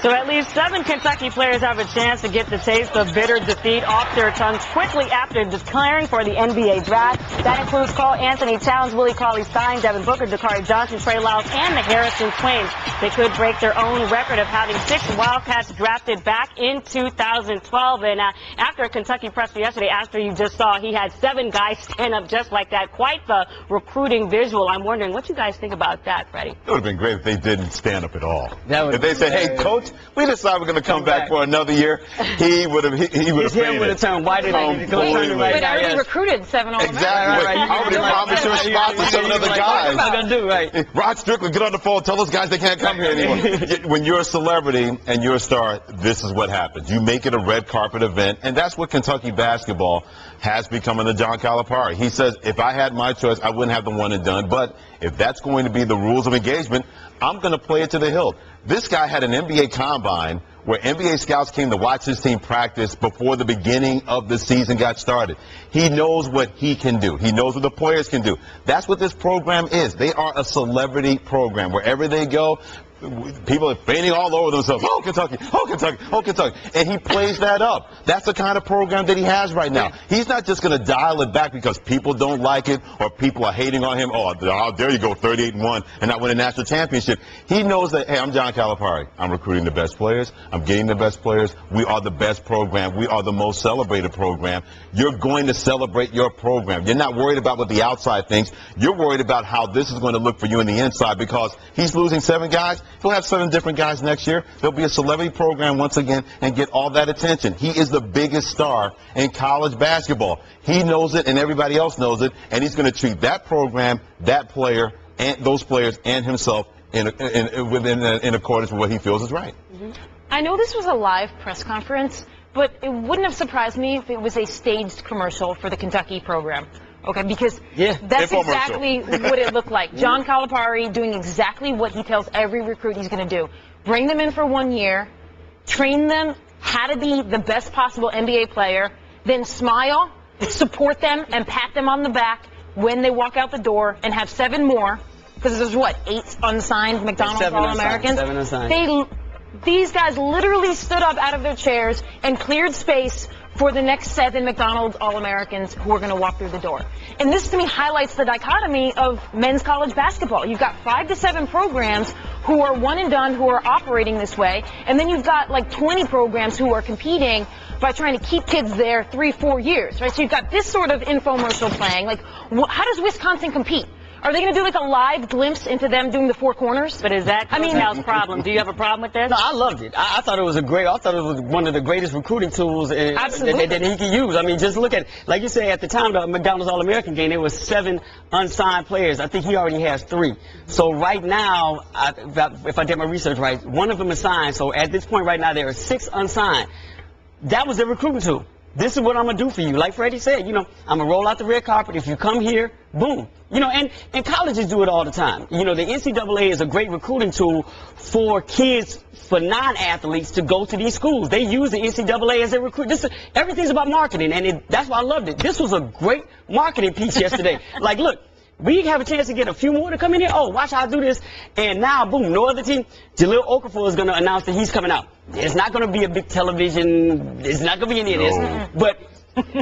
So at least 7 Kentucky players have a chance to get the taste of bitter defeat off their tongues quickly after declaring for the NBA draft. That includes Carl Anthony Towns, Willie Cauley-Stein, Devin Booker, Dakari Johnson, Trey Lyles, and the Harrison twins. They could break their own record of having 6 Wildcats drafted back in 2012. And after a Kentucky presser yesterday, after you just saw, he had 7 guys stand up just like that. Quite the recruiting visual. I'm wondering what you guys think about that, Freddie. It would have been great if they didn't stand up at all. That would If they said, hey, coach Knicks, we decided we're going to come back for another year, he would have His hair would have turned whiter than it goes right But now. I already Yes. recruited 7 All-Americans. Exactly. Right. I already promised you a spot for 7 other guys. What am I going to do, right? Rod Strickland, get on the phone. Tell those guys they can't come here anymore. When you're a celebrity and you're a star, this is what happens. You make it a red carpet event, and that's what Kentucky basketball has become under John Calipari. He says, if I had my choice, I wouldn't have the one and done. But if that's going to be the rules of engagement, I'm going to play it to the hilt. This guy had an NBA combine where NBA scouts came to watch his team practice before the beginning of the season got started. He knows what he can do. He knows what the players can do. That's what this program is. They are a celebrity program. Wherever they go, people are fainting all over themselves. Oh, Kentucky. Oh, Kentucky. Oh, Kentucky. And he plays that up. That's the kind of program that he has right now. He's not just going to dial it back because people don't like it or people are hating on him. Oh, how dare you go 38-1 and not win a national championship. He knows that, hey, I'm John Calipari. I'm recruiting the best players. I'm getting the best players. We are the best program. We are the most celebrated program. You're going to celebrate your program. You're not worried about what the outside thinks. You're worried about how this is going to look for you in the inside because he's losing 7 guys. He'll have 7 different guys next year. There'll be a celebrity program once again and get all that attention. He is the biggest star in college basketball. He knows it and everybody else knows it, and he's going to treat that program, that player, and those players and himself in accordance with what he feels is right. I know this was a live press conference, but it wouldn't have surprised me if it was a staged commercial for the Kentucky program. Okay, because that's exactly what it looked like. John Calipari doing exactly what he tells every recruit he's going to do. Bring them in for 1 year, train them how to be the best possible NBA player, then smile, support them, and pat them on the back when they walk out the door, and have 7 more, because there's, 8 unsigned McDonald's All-Americans? 7 unsigned. These guys literally stood up out of their chairs and cleared space for the next 7 McDonald's All-Americans who are going to walk through the door. And this, to me, highlights the dichotomy of men's college basketball. You've got 5 to 7 programs who are one and done, who are operating this way, and then you've got like 20 programs who are competing by trying to keep kids there 3-4 years, right? So you've got this sort of infomercial playing. Like, how does Wisconsin compete? Are they going to do like a live glimpse into them doing the 4 corners? But is that Cal's problem? Do you have a problem with this? No, I loved it. I thought it was I thought it was one of the greatest recruiting tools that he could use. I mean, just look at it. Like you say, at the time, the McDonald's All-American game, there was 7 unsigned players. I think he already has 3. So right now, if I did my research right, one of them is signed. So at this point right now, there are 6 unsigned. That was the recruiting tool. This is what I'm going to do for you. Like Freddie said, I'm going to roll out the red carpet. If you come here, boom. And colleges do it all the time. The NCAA is a great recruiting tool for kids, for non-athletes to go to these schools. They use the NCAA as a recruit. Everything's about marketing, and that's why I loved it. This was a great marketing piece yesterday. Like, look, we have a chance to get a few more to come in here. Oh, watch how I do this. And now, boom, no other team. Jaleel Okafor is going to announce that he's coming out. There's not going to be a big television. There's not going to be any of this. But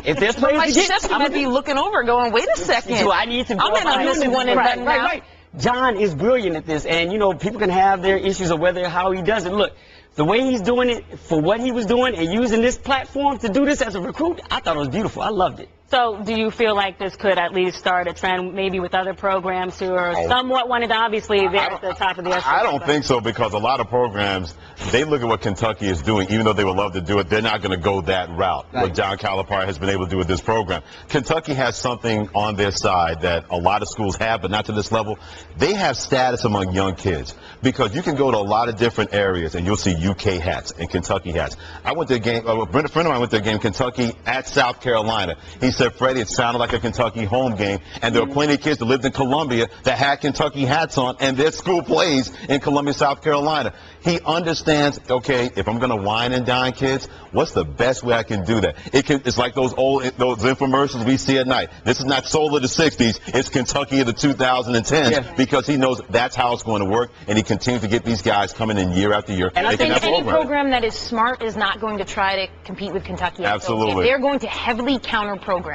if there's players to get, I'm going to be looking over going, wait a second. So I need to go. I'm going to miss one and done now. Right. John is brilliant at this. And, people can have their issues of how he does it. Look, the way he's doing it, for what he was doing and using this platform to do this as a recruit, I thought it was beautiful. I loved it. So do you feel like this could at least start a trend maybe with other programs who are somewhat wanted, obviously, they're at the top of the echelon? I don't think so, because a lot of programs, they look at what Kentucky is doing. Even though they would love to do it, they're not going to go that route, what John Calipari has been able to do with this program. Kentucky has something on their side that a lot of schools have, but not to this level. They have status among young kids, because you can go to a lot of different areas and you'll see UK hats and Kentucky hats. I went to a game, a friend of mine went to a game, Kentucky at South Carolina. He said, Freddie, it sounded like a Kentucky home game, and there were plenty of kids that lived in Columbia that had Kentucky hats on, and their school plays in Columbia, South Carolina. He understands, okay, if I'm going to wine and dine kids, what's the best way I can do that? It's like those infomercials we see at night. This is not Soul of the 60s, it's Kentucky of the 2010s, because he knows that's how it's going to work, and he continues to get these guys coming in year after year. And I think any program that is smart is not going to try to compete with Kentucky. Absolutely. They're going to heavily counter-program.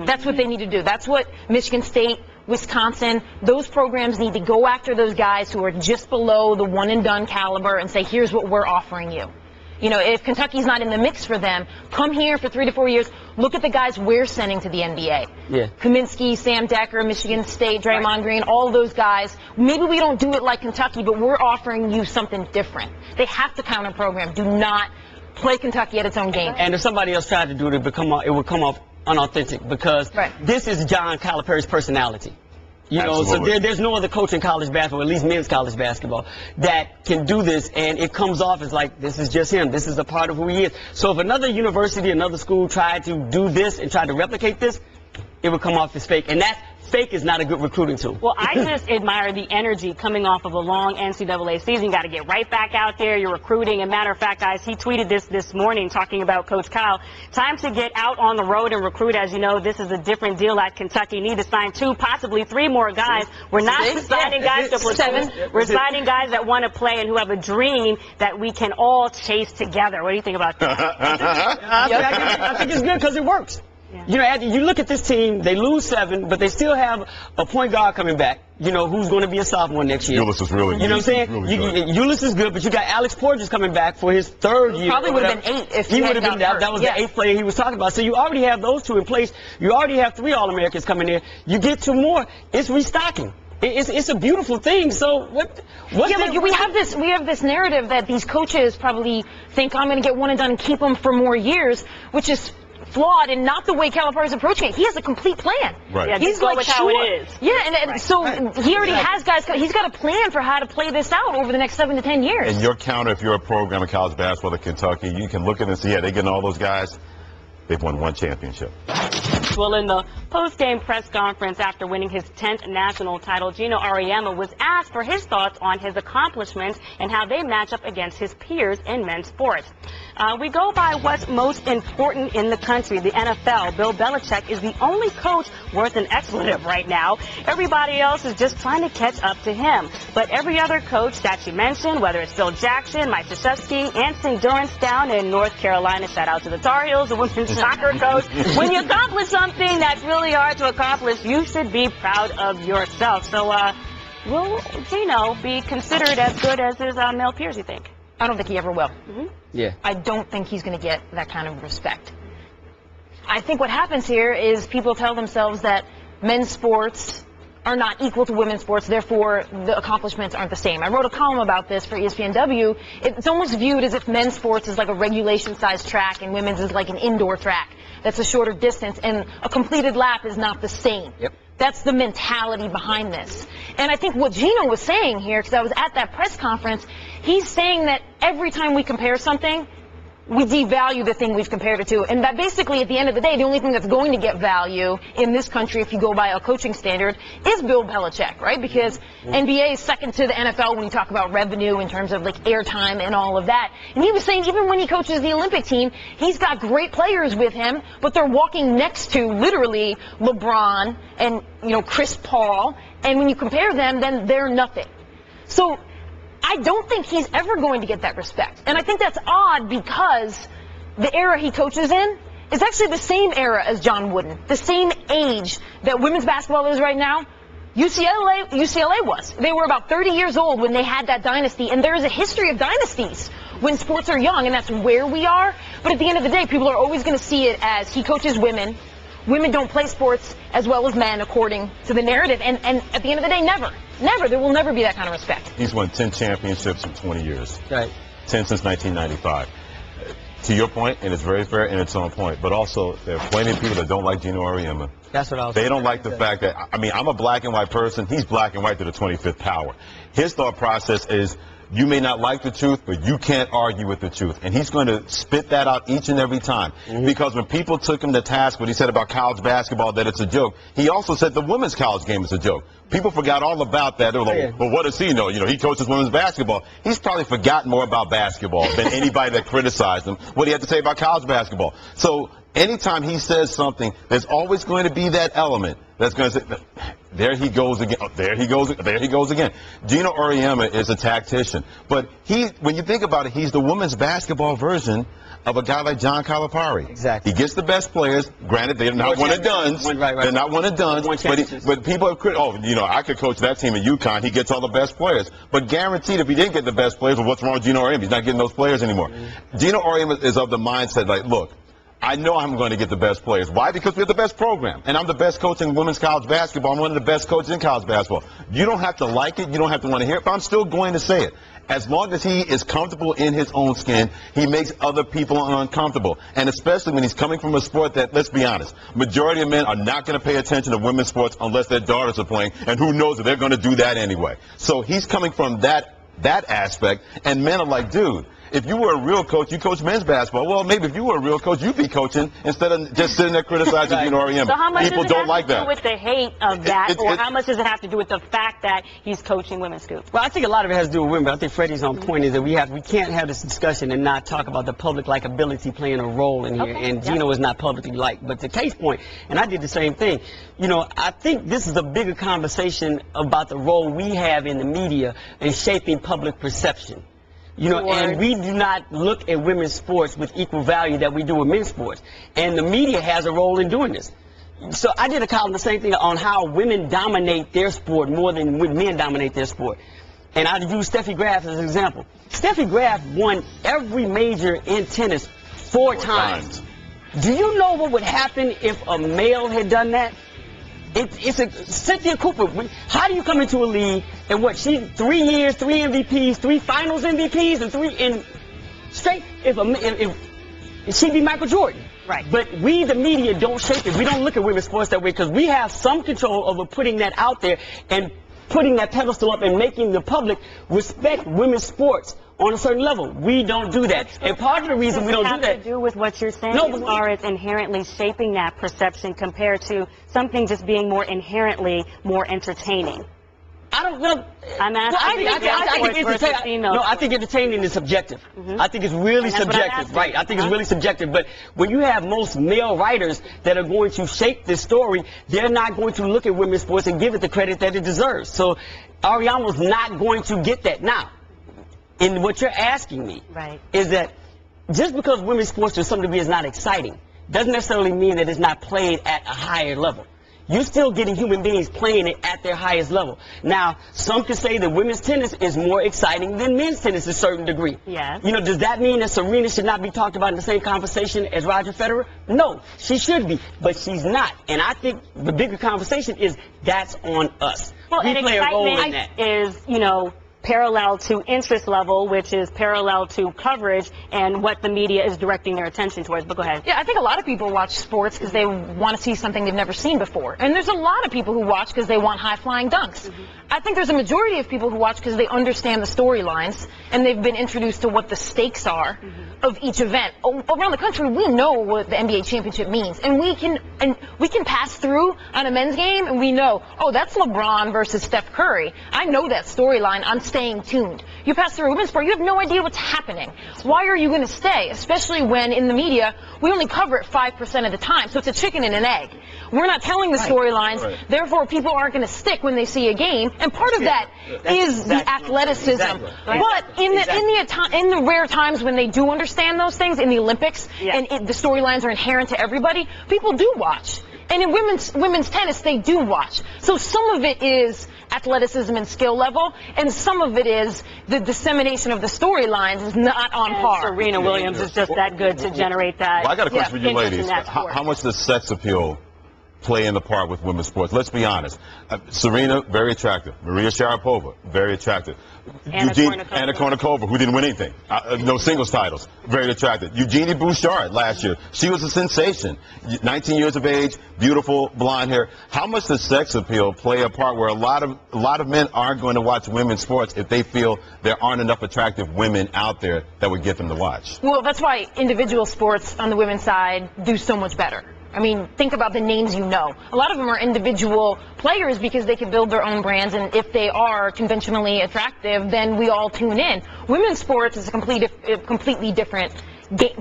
That's what they need to do. That's what Michigan State, Wisconsin, those programs need to go after those guys who are just below the one-and-done caliber and say, here's what we're offering you. You know, if Kentucky's not in the mix for them, come here for 3 to 4 years. Look at the guys we're sending to the NBA. Yeah. Kaminsky, Sam Decker, Michigan State, Draymond Green, all those guys. Maybe we don't do it like Kentucky, but we're offering you something different. They have to counter program. Do not play Kentucky at its own game. And if somebody else tried to do it, it would come off unauthentic because this is John Calipari's personality. You know, Absolutely. so there's no other coach in college basketball, at least men's college basketball, that can do this, and it comes off as like, this is just him. This is a part of who he is. So if another university, another school tried to do this and tried to replicate this, it would come off as fake. And that fake is not a good recruiting tool. Well, I just admire the energy coming off of a long NCAA season. You got to get right back out there. You're recruiting. And matter of fact, guys, he tweeted this morning talking about Coach Kyle. Time to get out on the road and recruit. As you know, this is a different deal at Kentucky. Need to sign 2, possibly 3 more guys. We're not signing guys to platoon. We're signing guys that want to play and who have a dream that we can all chase together. What do you think about that? I think it's good because it works. Yeah. You know, you look at this team, they lose 7, but they still have a point guard coming back, you know, who's going to be a sophomore next year. Ulis is really good. You know what I'm saying? Really good. Ulis is good, but you got Alex Porges coming back for his 3rd year. Probably would have been 8 if he would have been hurt. that was the 8th player he was talking about. So you already have those 2 in place. You already have 3 All-Americans coming in. You get 2 more. It's restocking. It's a beautiful thing. So what? Yeah, we have this narrative that these coaches probably think I'm going to get one and done and keep them for more years, which is flawed and not the way Calipari's approaching it. He has a complete plan. Right. Yeah, He's go like, with how it is. Yeah, and so he already has guys. He's got a plan for how to play this out over the next 7 to 10 years. And your counter, if you're a program of college basketball at Kentucky, you can look at it and see, yeah, they're getting all those guys. They've won 1 championship. Well, in the post-game press conference after winning his 10th national title, Gino Auriemma was asked for his thoughts on his accomplishments and how they match up against his peers in men's sports. We go by what's most important in the country, the NFL. Bill Belichick is the only coach worth an expletive right now. Everybody else is just trying to catch up to him. But every other coach that you mentioned, whether it's Phil Jackson, Mike Krzyzewski, Anson Durance down in North Carolina, shout out to the Tar Heels, the women's soccer coach, when you accomplish something that's really hard to accomplish, you should be proud of yourself. So will Gino be considered as good as his male peers, you think? I don't think he ever will. Yeah. I don't think he's going to get that kind of respect. I think what happens here is people tell themselves that men's sports are not equal to women's sports, therefore the accomplishments aren't the same. I wrote a column about this for ESPNW. It's almost viewed as if men's sports is like a regulation-sized track and women's is like an indoor track. That's a shorter distance, and a completed lap is not the same. Yep. That's the mentality behind this. And I think what Gino was saying here, because I was at that press conference, he's saying that every time we compare something, we devalue the thing we've compared it to. And that basically, at the end of the day, the only thing that's going to get value in this country, if you go by a coaching standard, is Bill Belichick, right? Because NBA is second to the NFL when you talk about revenue in terms of like airtime and all of that. And he was saying even when he coaches the Olympic team, he's got great players with him, but they're walking next to literally LeBron and, you know, Chris Paul. And when you compare them, then they're nothing. So I don't think he's ever going to get that respect. And I think that's odd because the era he coaches in is actually the same era as John Wooden, the same age that women's basketball is right now. UCLA was. They were about 30 years old when they had that dynasty, and there is a history of dynasties when sports are young, and that's where we are. But at the end of the day, people are always going to see it as he coaches women. Women don't play sports as well as men, according to the narrative. And at the end of the day, never. There will never be that kind of respect. He's won 10 championships in 20 years. Right. 10 since 1995. To your point, and it's very fair and it's on point, but also there are plenty of people that don't like Gino Auriemma. That's what I was They saying. don't like the fact that, I mean, I'm a black and white person. He's black and white to the 25th power. His thought process is, you may not like the truth, but you can't argue with the truth. And he's going to spit that out each and every time. Because when people took him to task, what he said about college basketball, that it's a joke, he also said the women's college game is a joke. People forgot all about that. They were like, well, what does he know? You know, he coaches women's basketball. He's probably forgotten more about basketball than anybody that criticized him, what he had to say about college basketball. So anytime he says something, there's always going to be that element that's going to say, there he goes again. Oh, there he goes again. Gino Auriemma is a tactician. But when you think about it, he's the women's basketball version of a guy like John Calipari. Exactly. He gets the best players. Granted, they're not one and dones. Right. They're not one and dones. But people have I could coach that team at UConn. He gets all the best players. But guaranteed, if he didn't get the best players, well, what's wrong with Gino Auriemma? He's not getting those players anymore. Gino Auriemma is of the mindset like, look, I know I'm going to get the best players. Why? Because we have the best program. And I'm the best coach in women's college basketball. I'm one of the best coaches in college basketball. You don't have to like it. You don't have to want to hear it. But I'm still going to say it. As long as he is comfortable in his own skin, he makes other people uncomfortable. And especially when he's coming from a sport that, let's be honest, majority of men are not going to pay attention to women's sports unless their daughters are playing. And who knows if they're going to do that anyway. So he's coming from that aspect. And men are like, dude, if you were a real coach, you coach men's basketball. Well, maybe if you were a real coach, you'd be coaching instead of just sitting there criticizing Gino Auriemma. So how much People does it don't like have to that. do with the hate of that, or how much does it have to do with the fact that he's coaching women's scoop? Well, I think a lot of it has to do with women, but I think Freddie's on point is that we can't have this discussion and not talk about the public likability playing a role in here. Okay. And Gino is not publicly liked. But the case point, and I did the same thing, I think this is a bigger conversation about the role we have in the media in shaping public perception. And we do not look at women's sports with equal value that we do with men's sports. And the media has a role in doing this. So I did a column, the same thing, on how women dominate their sport more than men dominate their sport. And I use Steffi Graf as an example. Steffi Graf won every major in tennis four times. Do you know what would happen if a male had done that? It's a Cynthia Cooper. How do you come into a league and 3 years, 3 MVPs, 3 finals MVPs, and 3 in straight? If she'd be Michael Jordan. Right. But we, the media, don't shape it. We don't look at women's sports that way because we have some control over putting that out there and putting that pedestal up and making the public respect women's sports on a certain level. We don't do that. And part of the reason we don't do that... Does it have to do with what you're saying as far as inherently shaping that perception compared to something just being more inherently more entertaining? I don't know. I'm asking I think entertaining is subjective. I think it's really subjective. Right. I think it's really subjective. But when you have most male writers that are going to shape this story, they're not going to look at women's sports and give it the credit that it deserves. So Auriemma's not going to get that. Now, in what you're asking me is that just because women's sports to some degree is not exciting doesn't necessarily mean that it's not played at a higher level. You're still getting human beings playing it at their highest level. Now, some could say that women's tennis is more exciting than men's tennis to a certain degree. Yes. Does that mean that Serena should not be talked about in the same conversation as Roger Federer? No, she should be, but she's not. And I think the bigger conversation is that's on us. Well, we and play a role in excitement that. is, parallel to interest level, which is parallel to coverage and what the media is directing their attention towards. But go ahead. Yeah, I think a lot of people watch sports because they want to see something they've never seen before. And there's a lot of people who watch because they want high-flying dunks. I think there's a majority of people who watch because they understand the storylines and they've been introduced to what the stakes are of each event. Around the country, we know what the NBA championship means. And we can pass through on a men's game and we know, oh, that's LeBron versus Steph Curry. I know that storyline. I'm staying tuned. You pass through a women's sport, you have no idea what's happening. Why are you going to stay? Especially when in the media, we only cover it 5% of the time. So it's a chicken and an egg. We're not telling the storylines. Therefore, people aren't going to stick when they see a game. And part of that is the athleticism. But in the rare times when they do understand those things, in the Olympics, and the storylines are inherent to everybody, people do watch. And in women's tennis, they do watch. So some of it is athleticism and skill level, and some of it is the dissemination of the storylines is not on par. Serena Williams is just that good to generate that. Well, I got a question for you interest in ladies. that sport. How much does sex appeal play in the part with women's sports? Let's be honest. Serena, very attractive. Maria Sharapova, very attractive. Anna Kournikova, who didn't win anything. No singles titles. Very attractive. Eugenie Bouchard last year. She was a sensation. 19 years of age, beautiful, blonde hair. How much does sex appeal play a part where a lot of men aren't going to watch women's sports if they feel there aren't enough attractive women out there that would get them to watch? Well, that's why individual sports on the women's side do so much better. I mean, think about the names you know. A lot of them are individual players because they can build their own brands, and if they are conventionally attractive, then we all tune in. Women's sports is a completely different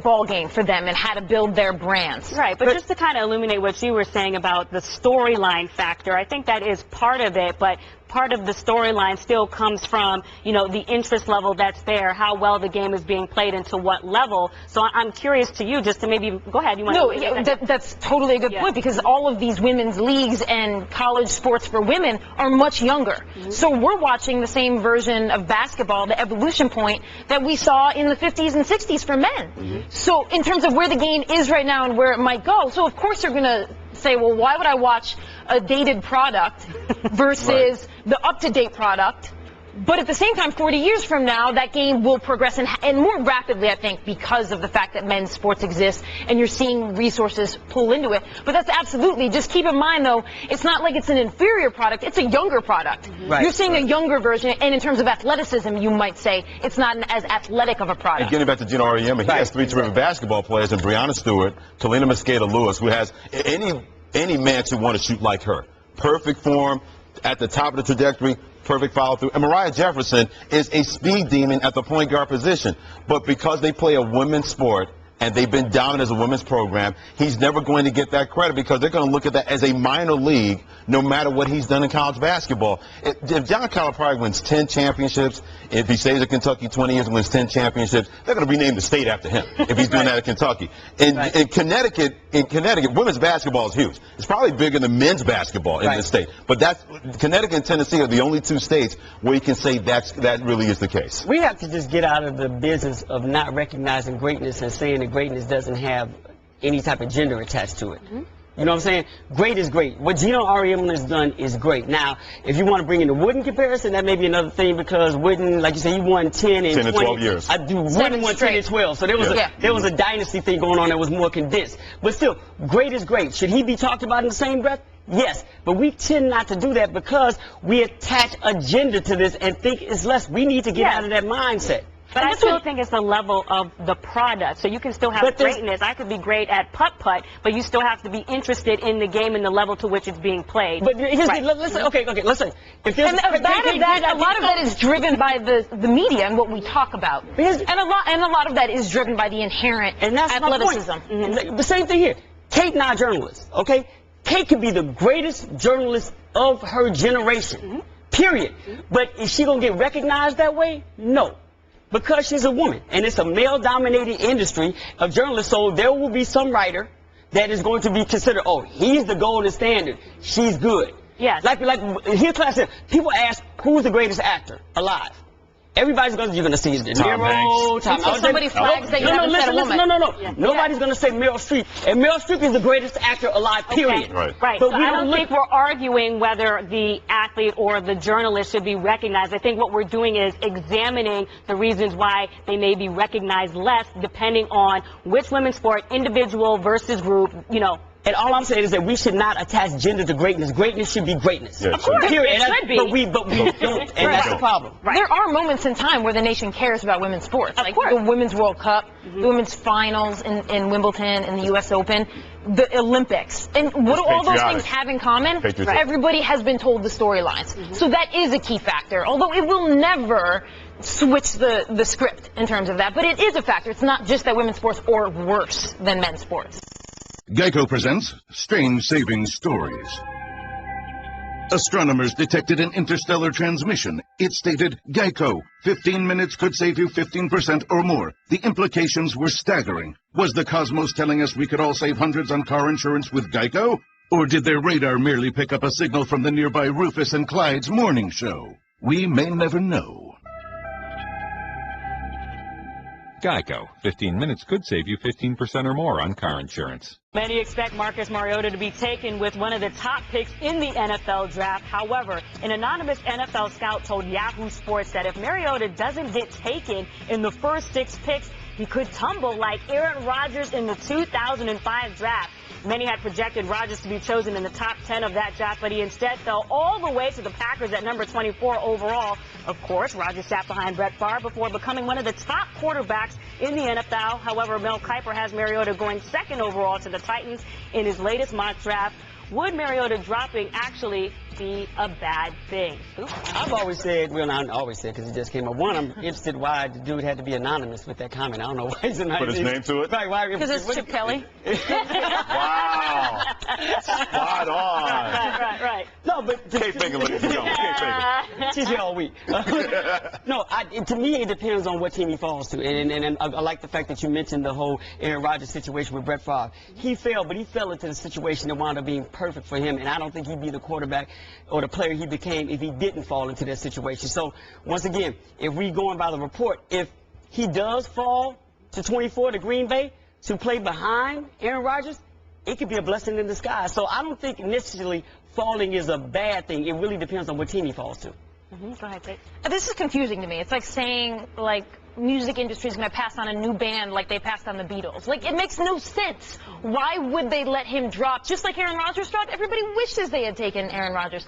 ball game for them and how to build their brands. Right, but just to kind of illuminate what you were saying about the storyline factor, I think that is part of it, but part of the storyline still comes from, you know, the interest level that's there, how well the game is being played and to what level. So I'm curious to you, just to maybe, go ahead. You want No, to yeah, that's totally a good point, because all of these women's leagues and college sports for women are much younger. So we're watching the same version of basketball, the evolution point, that we saw in the 50s and 60s for men. So in terms of where the game is right now and where it might go, so of course you're going to say, well, why would I watch a dated product versus the up-to-date product? But at the same time, 40 years from now, that game will progress and more rapidly, I think, because of the fact that men's sports exist and you're seeing resources pull into it. But that's absolutely, just keep in mind, though, it's not like it's an inferior product. It's a younger product. You're seeing a younger version, and in terms of athleticism, you might say it's not as athletic of a product. And getting back to Gino Auriemma, he has 3 terrific basketball players in Breonna Stewart, Kalina Mosqueda-Lewis, who has any man should want to shoot like her. Perfect form, at the top of the trajectory, perfect follow-through. And Mariah Jefferson is a speed demon at the point guard position. But because they play a women's sport and they've been dominant as a women's program, he's never going to get that credit because they're going to look at that as a minor league no matter what he's done in college basketball. If John Calipari wins 10 championships, if he stays at Kentucky 20 years and wins 10 championships, they're going to rename the state after him if he's doing that at Kentucky. In Connecticut, women's basketball is huge. It's probably bigger than men's basketball in the state. But Connecticut and Tennessee are the only 2 states where you can say that really is the case. We have to just get out of the business of not recognizing greatness and saying that greatness doesn't have any type of gender attached to it. You know what I'm saying? Great is great. What Gino Auriemma has done is great. Now, if you want to bring in the Wooden comparison, that may be another thing because Wooden, like you said, he won 10 and 20. 12 years. Wooden won 10 and 12. So there was a dynasty thing going on that was more condensed. But still, great is great. Should he be talked about in the same breath? Yes, but we tend not to do that because we attach a gender to this and think it's less. We need to get out of that mindset. But I still think it's the level of the product. So you can still have greatness. I could be great at putt-putt, but you still have to be interested in the game and the level to which it's being played. But listen, okay, listen. A lot of that is driven by the media and what we talk about. And a lot of that is driven by the inherent athleticism. The same thing here. Kate not a journalist, okay? Kate could be the greatest journalist of her generation, period. But is she going to get recognized that way? No. Because she's a woman, and it's a male-dominated industry of journalists, so there will be some writer that is going to be considered, oh, he's the golden standard. She's good. Yes. Like here, class, people ask, who's the greatest actor alive? Everybody's going to, you're going to see De Niro, Until somebody flags that you haven't said a woman. No. Nobody's going to say Meryl Streep. And Meryl Streep is the greatest actor alive, period. Right. But so I don't think we're arguing whether the athlete or the journalist should be recognized. I think what we're doing is examining the reasons why they may be recognized less depending on which women's sport, individual versus group, you know. And all I'm saying is that we should not attach gender to greatness. Greatness should be greatness. Of course, it should be. But we don't, and that's the problem. There are moments in time where the nation cares about women's sports, like the Women's World Cup, the Women's Finals in Wimbledon and the U.S. Open, the Olympics. And what do all those things have in common? Everybody has been told the storylines. So that is a key factor, although it will never switch the script in terms of that. But it is a factor. It's not just that women's sports are worse than men's sports. Geico presents Strange Saving Stories. Astronomers detected an interstellar transmission. It stated, Geico, 15 minutes could save you 15% or more. The implications were staggering. Was the cosmos telling us we could all save hundreds on car insurance with Geico? Or did their radar merely pick up a signal from the nearby Rufus and Clyde's morning show? We may never know. Geico. 15 minutes could save you 15% or more on car insurance. Many expect Marcus Mariota to be taken with one of the top picks in the NFL draft. However, an anonymous NFL scout told Yahoo Sports that if Mariota doesn't get taken in the first 6 picks, he could tumble like Aaron Rodgers in the 2005 draft. Many had projected Rodgers to be chosen in the top 10 of that draft, but he instead fell all the way to the Packers at number 24 overall. Of course, Rodgers sat behind Brett Favre before becoming one of the top quarterbacks in the NFL. However, Mel Kiper has Mariota going 2nd overall to the Titans in his latest mock draft. would Mariota dropping actually be a bad thing? I've always said, well, not always said, because it just came up. One, I'm interested why the dude had to be anonymous with that comment. I don't know why he's anonymous. Put his name to it? Right, why? Because it's Chip Kelly. Wow. Spot on. Right. No, but Can't fake it, ladies and gentlemen. Can't fake it. she's here all week. No, to me, it depends on what team he falls to. And I like the fact that you mentioned the whole Aaron Rodgers situation with Brett Favre. He fell, but he fell into the situation that wound up being perfect for him. And I don't think he'd be the quarterback or the player he became if he didn't fall into that situation. So, once again, if we going by the report, if he does fall to 24 to Green Bay to play behind Aaron Rodgers, it could be a blessing in disguise. So I don't think initially falling is a bad thing. It really depends on what team he falls to. Go ahead, Kate. This is confusing to me. It's like saying, like, music industry is going to pass on a new band like they passed on the Beatles. Like, it makes no sense. Why would they let him drop? Just like Aaron Rodgers dropped, everybody wishes they had taken Aaron Rodgers.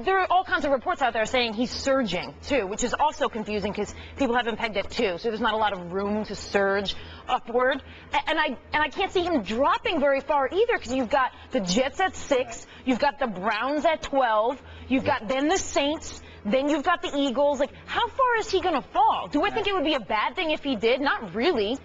There are all kinds of reports out there saying he's surging, too, which is also confusing because people have him pegged at 2, so there's not a lot of room to surge upward. And I can't see him dropping very far either, because you've got the Jets at 6, you've got the Browns at 12, you've got then the Saints, then you've got the Eagles. Like, how far is he going to fall? Do I think it would be a bad thing if he did? Not really.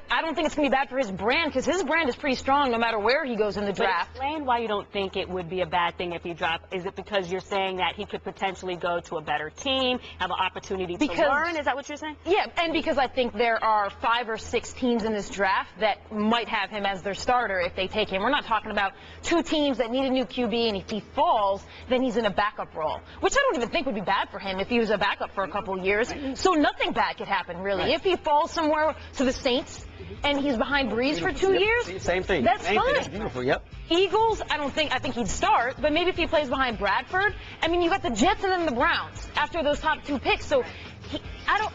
I don't think it's going to be bad for his brand, because his brand is pretty strong no matter where he goes in the draft. But explain why you don't think it would be a bad thing if he dropped. Is it because you're saying that he could potentially go to a better team, have an opportunity to learn? Is that what you're saying? Yeah, and because I think there are 5 or 6 teams in this draft that might have him as their starter if they take him. We're not talking about 2 teams that need a new QB, and if he falls, then he's in a backup role, which I don't even think would be bad for him if he was a backup for a couple of years. So nothing bad could happen, really. Right. If he falls somewhere to the Saints, and he's behind Breeze for 2 years, same thing. That's same fine. Thing. That's beautiful. Yep. Eagles, I think he'd start, but maybe if he plays behind Bradford, I mean, you got the Jets and then the Browns after those top 2 picks. So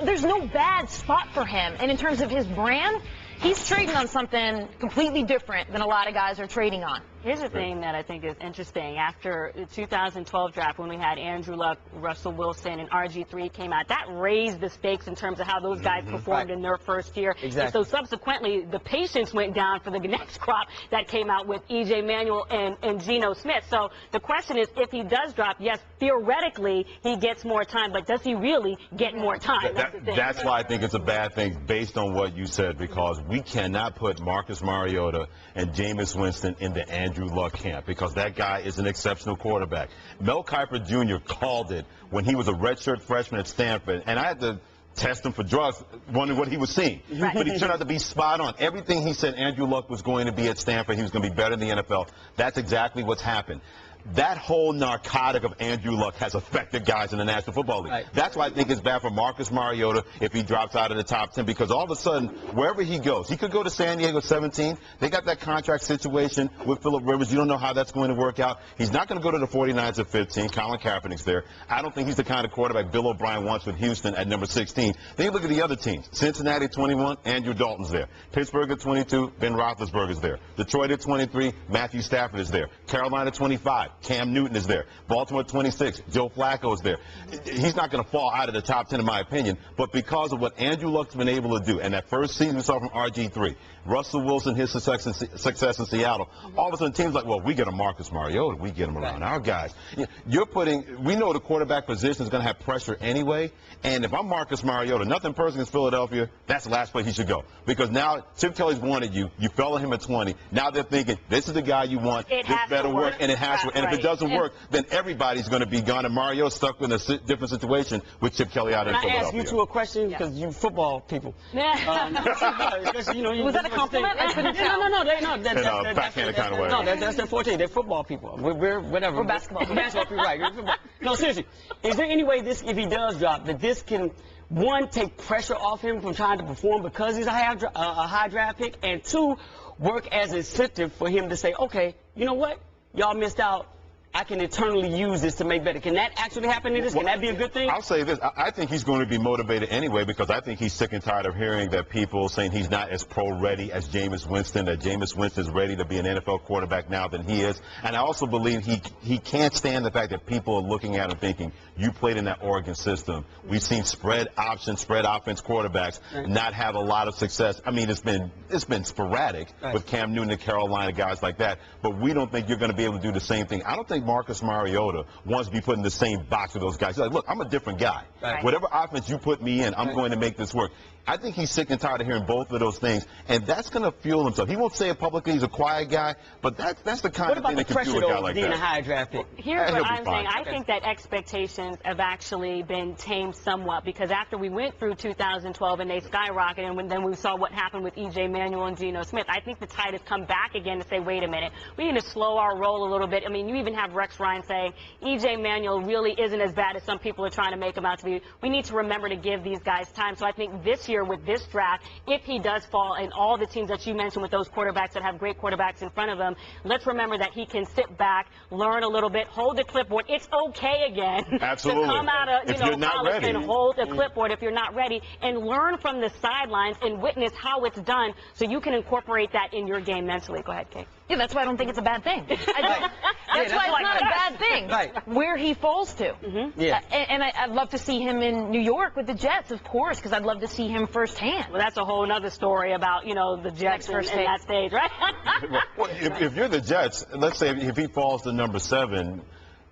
there's no bad spot for him. And in terms of his brand, he's trading on something completely different than a lot of guys are trading on. Here's the thing that I think is interesting. After the 2012 draft, when we had Andrew Luck, Russell Wilson, and RG3 came out, that raised the stakes in terms of how those guys performed in their first year. Exactly. And so subsequently, the patience went down for the next crop that came out with E.J. Manuel and Geno Smith. So the question is, if he does drop, yes, theoretically, he gets more time, but does he really get more time? That's why I think it's a bad thing based on what you said, because we cannot put Marcus Mariota and Jameis Winston in the Andrew Luck camp, because that guy is an exceptional quarterback. Mel Kiper Jr. called it when he was a redshirt freshman at Stanford, and I had to test him for drugs, wondering what he was seeing. Right. But he turned out to be spot on. Everything he said Andrew Luck was going to be at Stanford, he was going to be better in the NFL. That's exactly what's happened. That whole narcotic of Andrew Luck has affected guys in the National Football League. Right. That's why I think it's bad for Marcus Mariota if he drops out of the top 10, because all of a sudden, wherever he goes, he could go to San Diego 17. They got that contract situation with Phillip Rivers. You don't know how that's going to work out. He's not going to go to the 49ers at 15. Colin Kaepernick's there. I don't think he's the kind of quarterback Bill O'Brien wants with Houston at number 16. Then you look at the other teams. Cincinnati at 21, Andrew Dalton's there. Pittsburgh at 22, Ben Roethlisberger's there. Detroit at 23, Matthew Stafford is there. Carolina at 25, Cam Newton is there. Baltimore 26, Joe Flacco is there. He's not going to fall out of the top 10 in my opinion, but because of what Andrew Luck's been able to do, and that first season we saw from RG3, Russell Wilson, his success in Seattle, all of a sudden teams like, well, we get a Marcus Mariota, we get him around our guys. We know the quarterback position is going to have pressure anyway, and if I'm Marcus Mariota, nothing personal against Philadelphia, that's the last place he should go, because now Chip Kelly's wanted you fell on him at 20, now they're thinking, this is the guy you want, this better work, and it has to work, and if it doesn't work, then everybody's going to be gone, and Mariota's stuck in a different situation with Chip Kelly out in Philadelphia. Can I ask you a question, because you football people. Was that a compliment? I couldn't tell. No. Backhanded kind of way. No, that's their forte. They're football people. We're whatever. We're basketball people. Basketball people, right. Football. No, seriously. Is there any way this, if he does drop, that this can, one, take pressure off him from trying to perform because he's a high draft pick, and two, work as an incentive for him to say, okay, you know what? Y'all missed out. I can eternally use this to make better. Can that actually happen in this? Can that be a good thing? I'll say this. I think he's going to be motivated anyway because I think he's sick and tired of hearing that people saying he's not as pro-ready as Jameis Winston, that Jameis Winston is ready to be an NFL quarterback now than he is. And I also believe he can't stand the fact that people are looking at him thinking, you played in that Oregon system. We've seen spread option, spread offense quarterbacks not have a lot of success. I mean, it's been sporadic with Cam Newton and Carolina, guys like that. But we don't think you're going to be able to do the same thing. I don't think Marcus Mariota wants to be put in the same box with those guys. He's like, look, I'm a different guy. Whatever offense you put me in, I'm going to make this work. I think he's sick and tired of hearing both of those things, and that's going to fuel himself. He won't say it publicly. He's a quiet guy, but that's the kind of thing that can fuel a guy like that. Being a high draft pick? Here's what I'm saying. I think that expectations have actually been tamed somewhat because after we went through 2012 and they skyrocketed, and then we saw what happened with E.J. Manuel and Geno Smith, I think the tide has come back again to say, wait a minute, we need to slow our roll a little bit. I mean, you even have Rex Ryan saying E.J. Manuel really isn't as bad as some people are trying to make him out to be. We need to remember to give these guys time. So I think this year with this draft, if he does fall in all the teams that you mentioned with those quarterbacks that have great quarterbacks in front of him, let's remember that he can sit back, learn a little bit, hold the clipboard. It's okay again Absolutely. to come out of college ready. and hold a clipboard if you're not ready and learn from the sidelines and witness how it's done so you can incorporate that in your game mentally. Go ahead, Kate. Yeah, that's why I don't think it's a bad thing. That's why it's not a bad thing. Where he falls to. And I'd love to see him in New York with the Jets, of course, because I'd love to see him firsthand. Well, that's a whole other story about, the Jets in that stage, right? Well, if you're the Jets, let's say if he falls to number 7,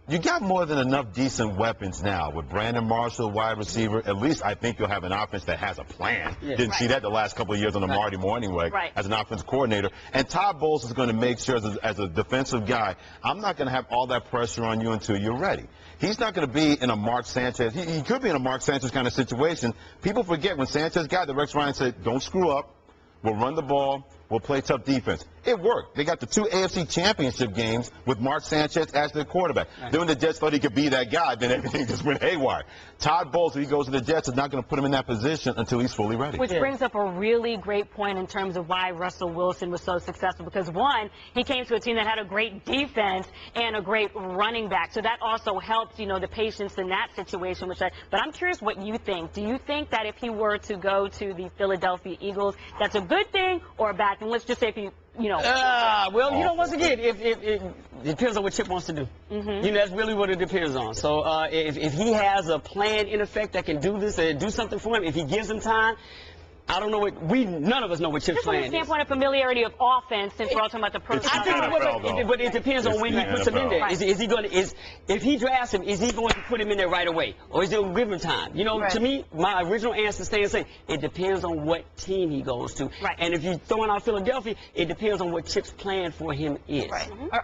you got more than enough decent weapons now with Brandon Marshall, wide receiver. At least I think you'll have an offense that has a plan. Didn't see that the last couple of years under Marty Moore anyway as an offense coordinator. And Todd Bowles is going to make sure as a defensive guy, I'm not going to have all that pressure on you until you're ready. He's not going to be in a Mark Sanchez. He could be in a Mark Sanchez kind of situation. People forget when Sanchez got there, Rex Ryan said, don't screw up. We'll run the ball. We'll play tough defense. It worked. They got the 2 AFC championship games with Mark Sanchez as their quarterback. Then when the Jets thought he could be that guy, then everything just went haywire. Todd Bowles, if he goes to the Jets, is not going to put him in that position until he's fully ready. Which brings up a really great point in terms of why Russell Wilson was so successful. Because, one, he came to a team that had a great defense and a great running back. So that also helped, the patience in that situation. But I'm curious what you think. Do you think that if he were to go to the Philadelphia Eagles, that's a good thing or a bad thing? Let's just say if he once again, it depends on what Chip wants to do. That's really what it depends on. So if he has a plan in effect that can do this and do something for him, if he gives him time, I don't know none of us know what Chip's plan is. Just from the standpoint of familiarity of offense, since we're all talking about the personnel. But it depends on when he puts him in there. If he drafts him, is he going to put him in there right away? Or is he going to give him time? To me, my original answer stays the same. It depends on what team he goes to. And if you're throwing out Philadelphia, it depends on what Chip's plan for him is.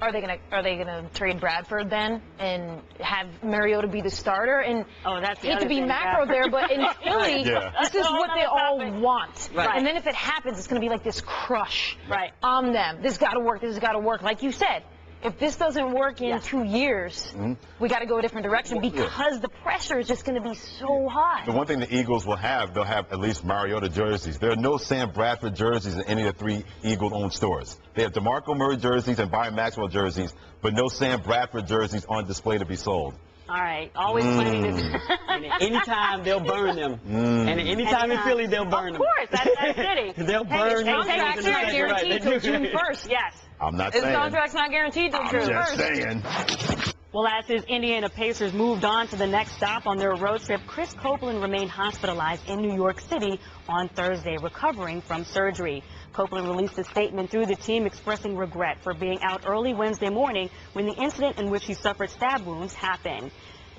Are they gonna trade Bradford then and have Mariota be the starter? And that's hate to be macro there, but in Philly, this is what they all want. And then if it happens, it's going to be like this crush on them. This got to work. This has got to work. Like you said, if this doesn't work in 2 years, we got to go a different direction because the pressure is just going to be so high. The one thing the Eagles will have, they'll have at least Mariota jerseys. There are no Sam Bradford jerseys in any of the 3 Eagle-owned stores. They have DeMarco Murray jerseys and Byron Maxwell jerseys, but no Sam Bradford jerseys on display to be sold. All right, always planning this. And anytime they'll burn them. And anytime in Philly, they'll burn them. Of course, that's that city. They'll burn them. Contracts not guaranteed till June 1st. Yes. I'm not saying. His contract's not guaranteed till June 1st. I'm just saying. Well, as his Indiana Pacers moved on to the next stop on their road trip, Chris Copeland remained hospitalized in New York City on Thursday, recovering from surgery. Copeland released a statement through the team expressing regret for being out early Wednesday morning when the incident in which he suffered stab wounds happened.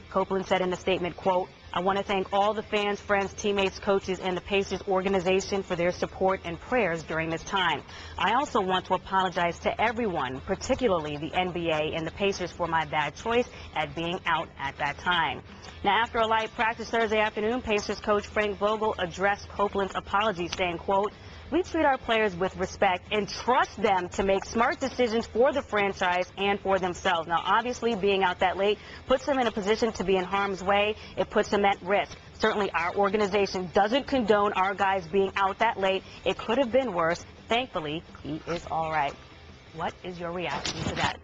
Copeland said in the statement, quote, I want to thank all the fans, friends, teammates, coaches, and the Pacers organization for their support and prayers during this time. I also want to apologize to everyone, particularly the NBA and the Pacers, for my bad choice at being out at that time. Now, after a light practice Thursday afternoon, Pacers coach Frank Vogel addressed Copeland's apology, saying, quote, we treat our players with respect and trust them to make smart decisions for the franchise and for themselves. Now, obviously, being out that late puts them in a position to be in harm's way. It puts them at risk. Certainly, our organization doesn't condone our guys being out that late. It could have been worse. Thankfully, he is all right. What is your reaction to that?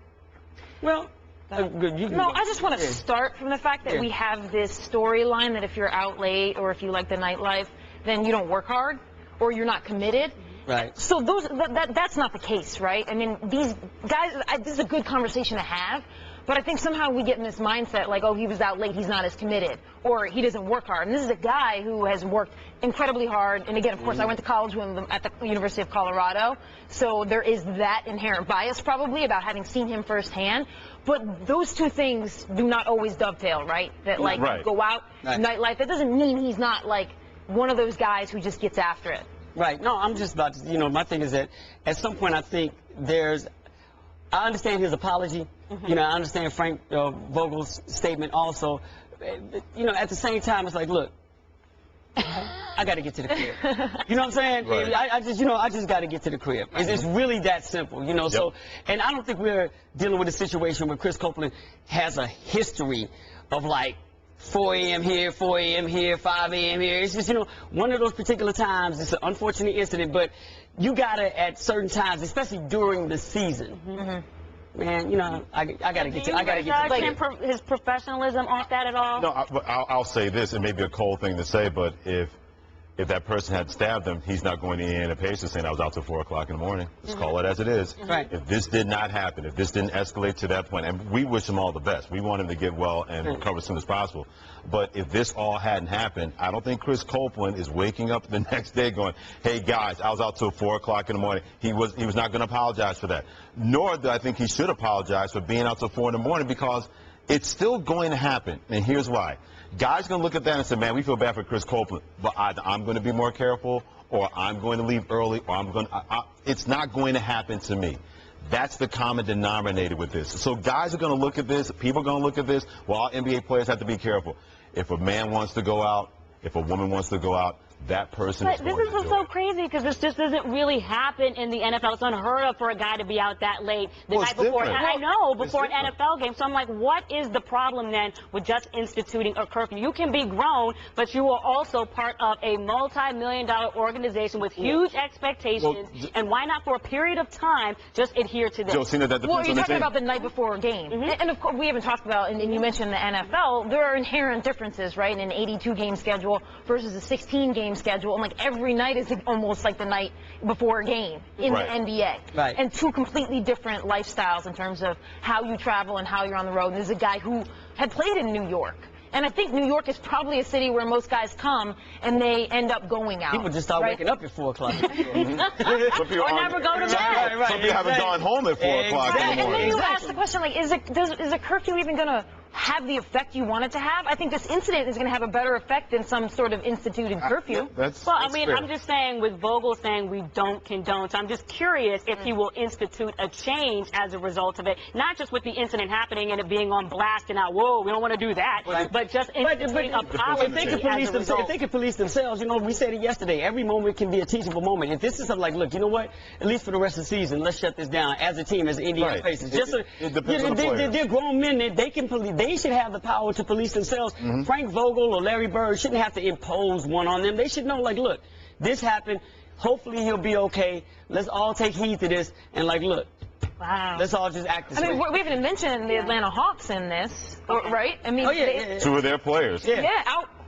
Well, No, I just want to start from the fact that we have this storyline that if you're out late or if you like the nightlife, then you don't work hard or you're not committed. Right. So that's not the case, right? I mean, these guys, this is a good conversation to have, but I think somehow we get in this mindset like, oh, he was out late, he's not as committed, or he doesn't work hard. And this is a guy who has worked incredibly hard. And again, of course, I went to college with him at the University of Colorado, so there is that inherent bias probably about having seen him firsthand. But those two things do not always dovetail, right? That like you go out, nightlife. That doesn't mean he's not like one of those guys who just gets after it. Right. No, I'm just about to, my thing is that at some point I think I understand his apology. I understand Frank Vogel's statement also. At the same time, it's like, look, I got to get to the crib. You know what I'm saying? Right. I just got to get to the crib. It's really that simple, So, and I don't think we're dealing with a situation where Chris Copeland has a history of like 4 a.m. here, 4 a.m. here, 5 a.m. here. It's just, one of those particular times. It's an unfortunate incident, but you gotta at certain times, especially during the season. Man, I gotta get to his professionalism off that at all? No, I'll say this. It may be a cold thing to say, but if that person had stabbed him, he's not going to Indiana Pacers saying I was out till 4 o'clock in the morning. Let's call it as it is. Right. If this did not happen, if this didn't escalate to that point, and we wish him all the best. We want him to get well and recover as soon as possible. But if this all hadn't happened, I don't think Chris Copeland is waking up the next day going, hey guys, I was out till 4 o'clock in the morning. He was not going to apologize for that. Nor do I think he should apologize for being out till 4 in the morning, because it's still going to happen. And here's why. Guys are going to look at that and say, man, we feel bad for Chris Copeland, but either I'm going to be more careful, or I'm going to leave early, or it's not going to happen to me. That's the common denominator with this. So guys are going to look at this, people are going to look at this. Well, all NBA players have to be careful. If a man wants to go out, if a woman wants to go out, that person is going to do it. This is so crazy because this just doesn't really happen in the NFL. It's unheard of for a guy to be out that late the night before. I know, before an NFL game. So I'm like, what is the problem then with just instituting a curfew? You can be grown, but you are also part of a multi-million-dollar organization with huge expectations. And why not for a period of time just adhere to this? Josina, that depends well, you're on the talking team. about the night before a game. And of course, we haven't talked about, and you mentioned the NFL, there are inherent differences, right, in an 82-game schedule versus a 16-game schedule, and like every night is almost like the night before a game in the NBA. Right. And two completely different lifestyles in terms of how you travel and how you're on the road. And there's a guy who had played in New York. And I think New York is probably a city where most guys come and they end up going out. People just start waking up at 4 o'clock. Or never go to bed. Some people haven't gone home at 4 o'clock in the morning. And then you ask the question, like, is a curfew even going to have the effect you want it to have? I think this incident is going to have a better effect than some sort of instituted curfew. I'm just saying, with Vogel saying we don't condone, so I'm just curious if he will institute a change as a result of it, not just with the incident happening and it being on blast and out, whoa, we don't want to do that, but just instituting a policy. If they could police themselves, we said it yesterday, every moment can be a teachable moment. If this is something like, look, you know what, at least for the rest of the season, let's shut this down as a team, as the Indiana Pacers. It depends on the players. They're grown men, they can police. They should have the power to police themselves. Frank Vogel or Larry Bird shouldn't have to impose one on them. They should know, like, look, this happened. Hopefully he'll be okay. Let's all take heed to this. And, like, look, let's all just act this way. I mean, we haven't mentioned the Atlanta Hawks in this, right? I mean, two of their players.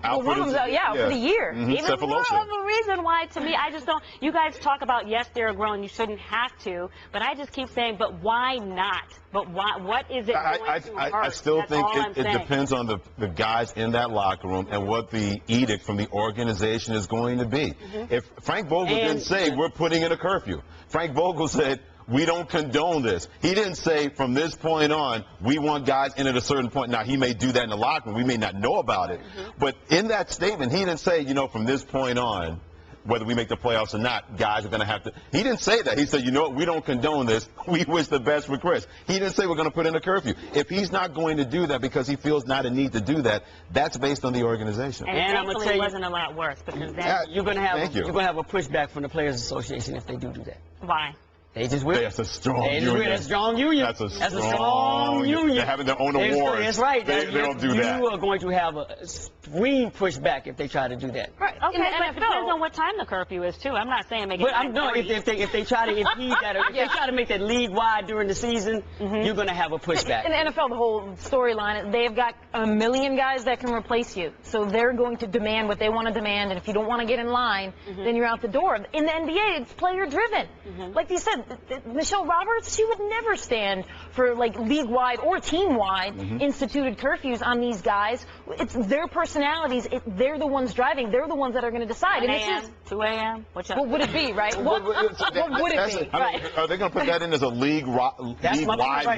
Out for the year. Even more of a reason why, to me, I just don't. You guys talk about, yes, they're grown, you shouldn't have to, but I just keep saying, but why not? But why? What is it going to hurt? I still think it depends on the guys in that locker room and what the edict from the organization is going to be. If Frank Vogel didn't say we're putting in a curfew, Frank Vogel said we don't condone this. He didn't say from this point on we want guys in at a certain point. Now, he may do that in the locker room. We may not know about it. But in that statement, he didn't say, from this point on, whether we make the playoffs or not, guys are going to have to. He didn't say that. He said, we don't condone this. We wish the best for Chris. He didn't say we're going to put in a curfew. If he's not going to do that because he feels not a need to do that, that's based on the organization. And I'm going to tell you, it wasn't a lot worse because then you're going to have a pushback from the Players Association if they do that. Why? They just will. That's a strong They just will. union. That's a strong union. That's a strong strong union. They're having their own awards. That's right. They don't do that. You are going to have a extreme pushback if they try to do that. Right. Okay, but it depends on what time the curfew is too. I'm not saying make it. But I'm no. If they try to impede that, or if they try to make that league wide during the season, you're going to have a pushback. In the NFL, the whole storyline, they've got a million guys that can replace you. So they're going to demand what they want to demand, and if you don't want to get in line, then you're out the door. In the NBA, it's player-driven. Like you said, Michelle Roberts, she would never stand for like league-wide or team-wide instituted curfews on these guys. It's their personalities. They're the ones driving. They're the ones that are going to decide. 1 And a.m., this is 2 a.m. What what would it be, right? What would it be? Right. Are they going to put that in as a league-wide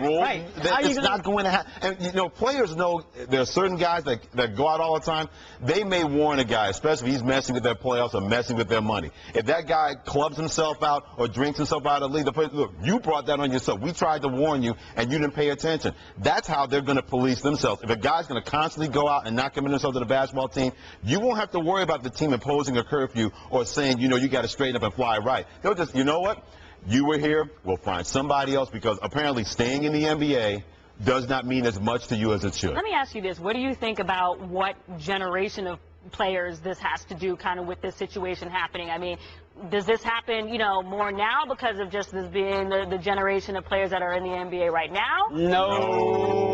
rule? Right. It's not going to happen. And, you know, players know there are certain guys that go out all the time. They may warn a guy, especially if he's messing with their playoffs or messing with their money. If that guy clubs himself out or drinks himself out of the league, the player, look, you brought that on yourself. We tried to warn you, and you didn't pay attention. That's how they're going to police themselves. If a guy's going to constantly go out and not commit himself to the basketball team, you won't have to worry about the team imposing a curfew or saying, you know, you got to straighten up and fly right. They'll just, you know what? You were here. We'll find somebody else, because apparently staying in the NBA does not mean as much to you as it should. Let me ask you this. What do you think about what generation of players this has to do kind of with this situation happening? I mean, does this happen, you know, more now because of just this being the generation of players that are in the NBA right now? No.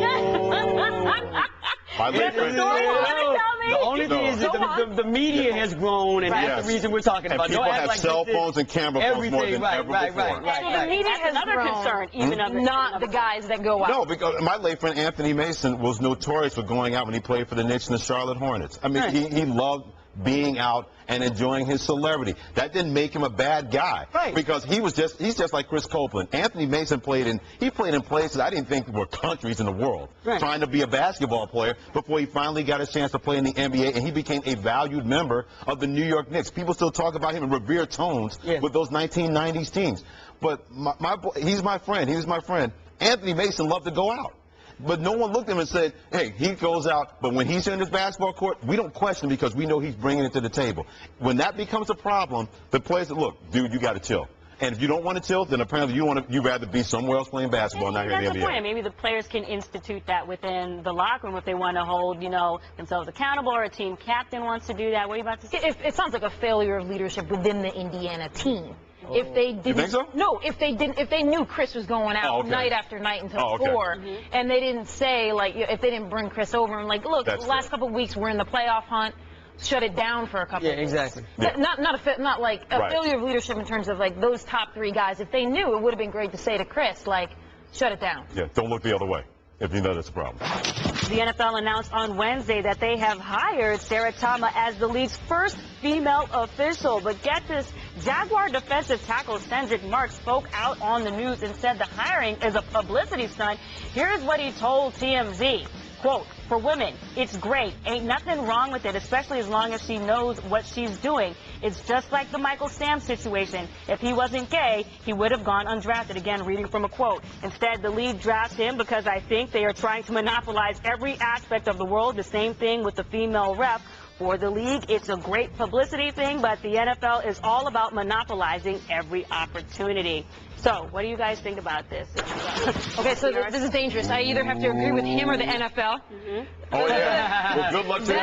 My late friend, The only thing is that the media has grown, and that's the reason we're talking about. And people Don't act have like cell this phones and camera phones more than ever before. So the media has another grown, concern, even of not the guys that go out. No, because my late friend Anthony Mason was notorious for going out when he played for the Knicks and the Charlotte Hornets. I mean, he loved being out and enjoying his celebrity. That didn't make him a bad guy. Right. Because he's just like Chris Copeland. Anthony Mason played in places I didn't think were countries in the world. Right. Trying to be a basketball player before he finally got a chance to play in the NBA, and he became a valued member of the New York Knicks. People still talk about him in revered tones with those 1990s teams. But he's my friend. He was my friend. Anthony Mason loved to go out. But no one looked at him and said, hey, he goes out, but when he's in this basketball court, we don't question him because we know he's bringing it to the table. When that becomes a problem, the players say, look, dude, you got to chill. And if you don't want to chill, then apparently you'd rather be somewhere else playing basketball, not here in the NBA. That's the point. Maybe the players can institute that within the locker room if they want to hold, you know, themselves accountable, or a team captain wants to do that. What are you about to say? It sounds like a failure of leadership within the Indiana team. If they didn't, you think so? No, if they knew Chris was going out night after night until 4, and they didn't say, like, if they didn't bring Chris over and like, look, the last couple of weeks we're in the playoff hunt, shut it down for a couple of weeks. Exactly. Not like a failure of leadership in terms of like those top 3 guys. If they knew, it would have been great to say to Chris, like, shut it down. Yeah, don't look the other way if you know that's a problem. The NFL announced on Wednesday that they have hired Sarah Tama as the league's first female official. But get this, Jaguar defensive tackle Cedric Marks spoke out on the news and said the hiring is a publicity stunt. Here's what he told TMZ. Quote, for women, it's great. Ain't nothing wrong with it, especially as long as she knows what she's doing. It's just like the Michael Sam situation. If he wasn't gay, he would have gone undrafted. Again, reading from a quote. Instead, the league drafts him because I think they are trying to monopolize every aspect of the world. The same thing with the female ref. For the league, it's a great publicity thing, but the NFL is all about monopolizing every opportunity. So, what do you guys think about this? Okay, so this is dangerous. I either have to agree with him or the NFL. Oh, yeah. Well, good luck to you.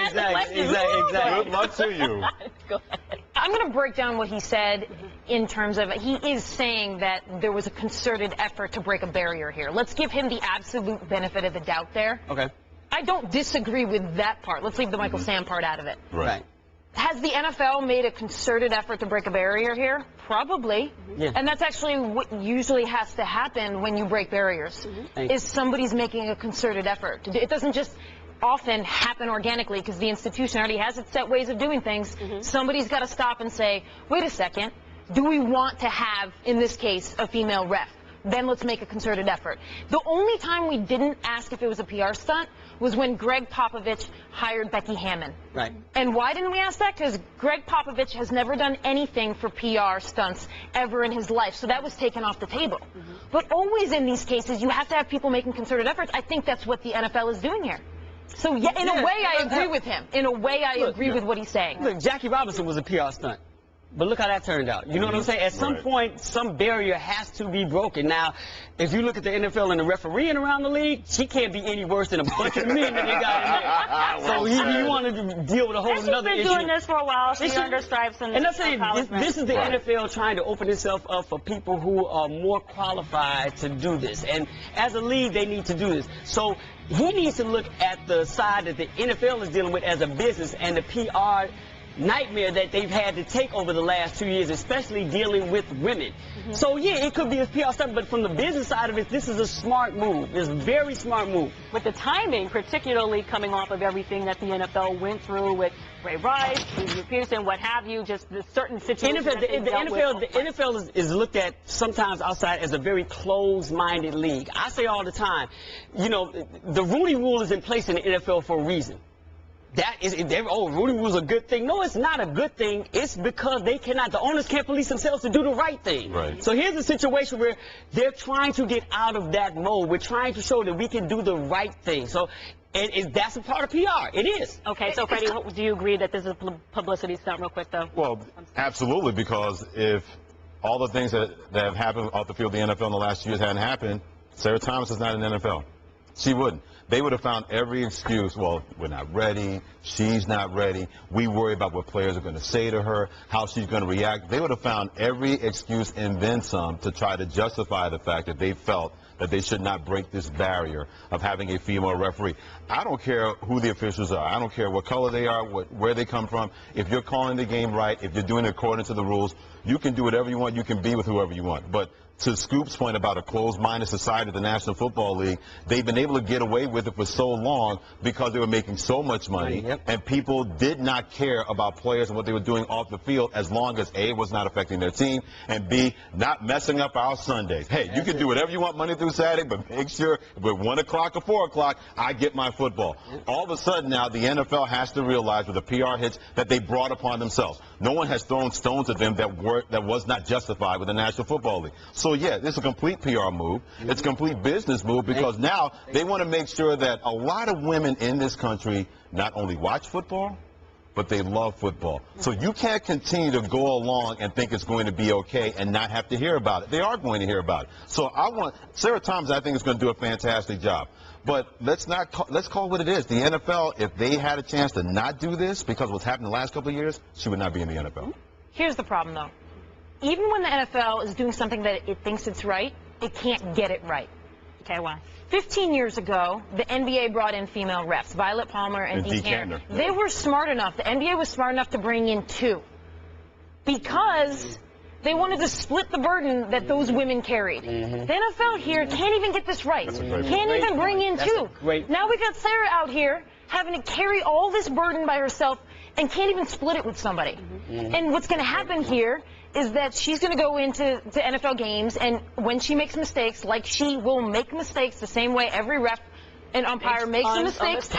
Exactly. Good luck to you. Go ahead. I'm going to break down what he said in terms of, he is saying that there was a concerted effort to break a barrier here. Let's give him the absolute benefit of the doubt there. Okay. I don't disagree with that part. Let's leave the Michael Sam part out of it. Right. Has the NFL made a concerted effort to break a barrier here? Probably. Yeah. And that's actually what usually has to happen when you break barriers, is somebody's making a concerted effort. It doesn't just often happen organically because the institution already has its set ways of doing things. Somebody's got to stop and say, wait a second, do we want to have, in this case, a female ref? Then let's make a concerted effort. The only time we didn't ask if it was a PR stunt was when Greg Popovich hired Becky Hammon. Right. And why didn't we ask that? Because Greg Popovich has never done anything for PR stunts ever in his life, so that was taken off the table. But always in these cases, you have to have people making concerted efforts. I think that's what the NFL is doing here. So yeah, in a way, I agree with him. In a way, I agree with what he's saying. Look, Jackie Robinson was a PR stunt. But look how that turned out. You know what I'm saying? At some point, some barrier has to be broken. Now, if you look at the NFL and the refereeing around the league, she can't be any worse than a bunch of men that they got in there. So you want to deal with a whole other issue. She's been doing this for a while. She's under stripes. And I'm saying, this is the NFL trying to open itself up for people who are more qualified to do this. And as a league, they need to do this. So he needs to look at the side that the NFL is dealing with as a business and the PR nightmare that they've had to take over the last 2 years, especially dealing with women. So yeah, it could be a PR stuff, but from the business side of it, this is a smart move. It's a very smart move. With the timing, particularly coming off of everything that the NFL went through with Ray Rice, Adrian Peterson, what have you, just the certain situations. The NFL is looked at sometimes outside as a very closed-minded league. I say all the time, you know, the Rooney Rule is in place in the NFL for a reason. Rooney Rule's a good thing. No, it's not a good thing. It's because the owners can't police themselves to do the right thing. Right. So here's a situation where they're trying to get out of that mode. We're trying to show that we can do the right thing. So that's a part of PR. It is. Okay, so Freddie, do you agree that this is a publicity stunt real quick, though? Well, absolutely, because if all the things that have happened off the field of the NFL in the last 2 years hadn't happened, Sarah Thomas is not in the NFL. She wouldn't. They would have found every excuse. Well, we're not ready. She's not ready. We worry about what players are going to say to her, how she's going to react. They would have found every excuse and then some to try to justify the fact that they felt that they should not break this barrier of having a female referee. I don't care who the officials are. I don't care what color they are, where they come from. If you're calling the game right, if you're doing it according to the rules, you can do whatever you want. You can be with whoever you want. But to Scoop's point about a closed-minded society, the National Football League, they've been able to get away with it for so long because they were making so much money, and people did not care about players and what they were doing off the field as long as A, was not affecting their team, and B, not messing up our Sundays. Hey, you can do whatever you want Monday through Saturday, but make sure if at 1 o'clock or 4 o'clock, I get my football. All of a sudden now, the NFL has to realize with the PR hits that they brought upon themselves. No one has thrown stones at them that was not justified with the National Football League. So yeah, this is a complete PR move. It's a complete business move because now they want to make sure that a lot of women in this country not only watch football, but they love football. So you can't continue to go along and think it's going to be okay and not have to hear about it. They are going to hear about it. So Sarah Thomas, I think, is going to do a fantastic job. But let's call it what it is. The NFL, if they had a chance to not do this because of what's happened the last couple of years, she would not be in the NFL. Here's the problem, though. Even when the NFL is doing something that it thinks it's right, it can't get it right. Okay, why? 15 years ago, the NBA brought in female refs, Violet Palmer and Dee Kanter. They were smart enough, the NBA was smart enough to bring in 2 because they wanted to split the burden that those women carried. The NFL here can't even get this right. Can't even bring in 2. Now we got Sarah out here having to carry all this burden by herself and can't even split it with somebody. And what's going to happen here is that she's going to go into NFL games, and when she makes mistakes, like she will make mistakes the same way every ref and umpire makes mistakes.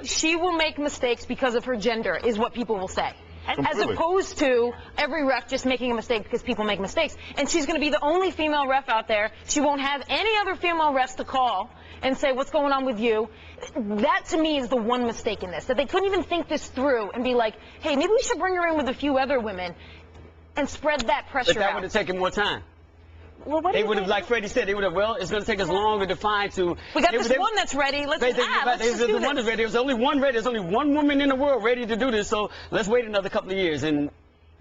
She will make mistakes because of her gender, is what people will say. As opposed to every ref just making a mistake because people make mistakes. And she's going to be the only female ref out there. She won't have any other female refs to call and say, what's going on with you? That, to me, is the one mistake in this. That they couldn't even think this through and be like, hey, maybe we should bring her in with a few other women and spread that pressure out. But that would have taken more time. Well, they would have, like Freddie said, they would have, well, it's going to take us longer to find to... We got this one that's ready. Let's just do this. There's only one ready. There's only one woman in the world ready to do this, so let's wait another couple of years. And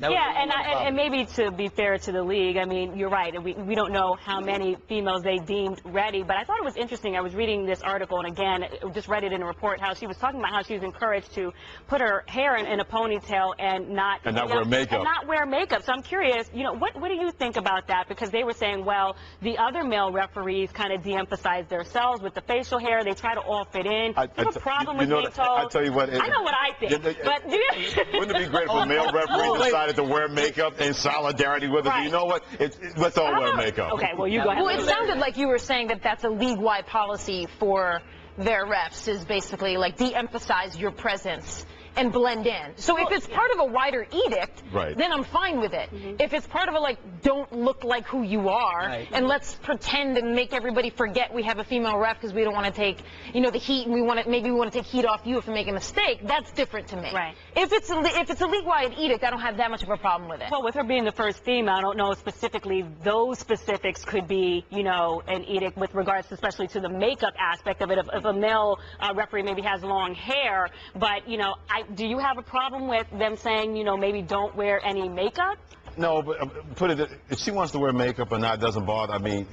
and maybe to be fair to the league, I mean, you're right. We don't know how many females they deemed ready, but I thought it was interesting. I was reading this article, and again, just read it in a report, how she was talking about how she was encouraged to put her hair in a ponytail and not wear makeup. And not wear makeup. So I'm curious, what do you think about that? Because they were saying, well, the other male referees kind of de-emphasize themselves with the facial hair. They try to all fit in. I have a problem with being told. I tell you what. I know what I think. But wouldn't it be great if a male referee decided to wear makeup in solidarity with us? You know what? Let's all wear makeup. Okay, well, you go ahead. Well, it sounded like you were saying that that's a league-wide policy for their refs, is basically like de-emphasize your presence and blend in. So if it's part of a wider edict, Right. then I'm fine with it. If it's part of a, like, don't look like who you are, and let's pretend and make everybody forget we have a female ref because we don't want to take, you know, the heat, and maybe we want to take heat off you if we make a mistake, that's different to me. Right. If it's a league-wide edict, I don't have that much of a problem with it. Well, with her being the first female, I don't know specifically those specifics could be, you know, an edict with regards to, especially to the makeup aspect of it. If a male referee maybe has long hair, but, you know, do you have a problem with them saying, you know, maybe don't wear any makeup? No, but put it, if she wants to wear makeup or not, doesn't bother me.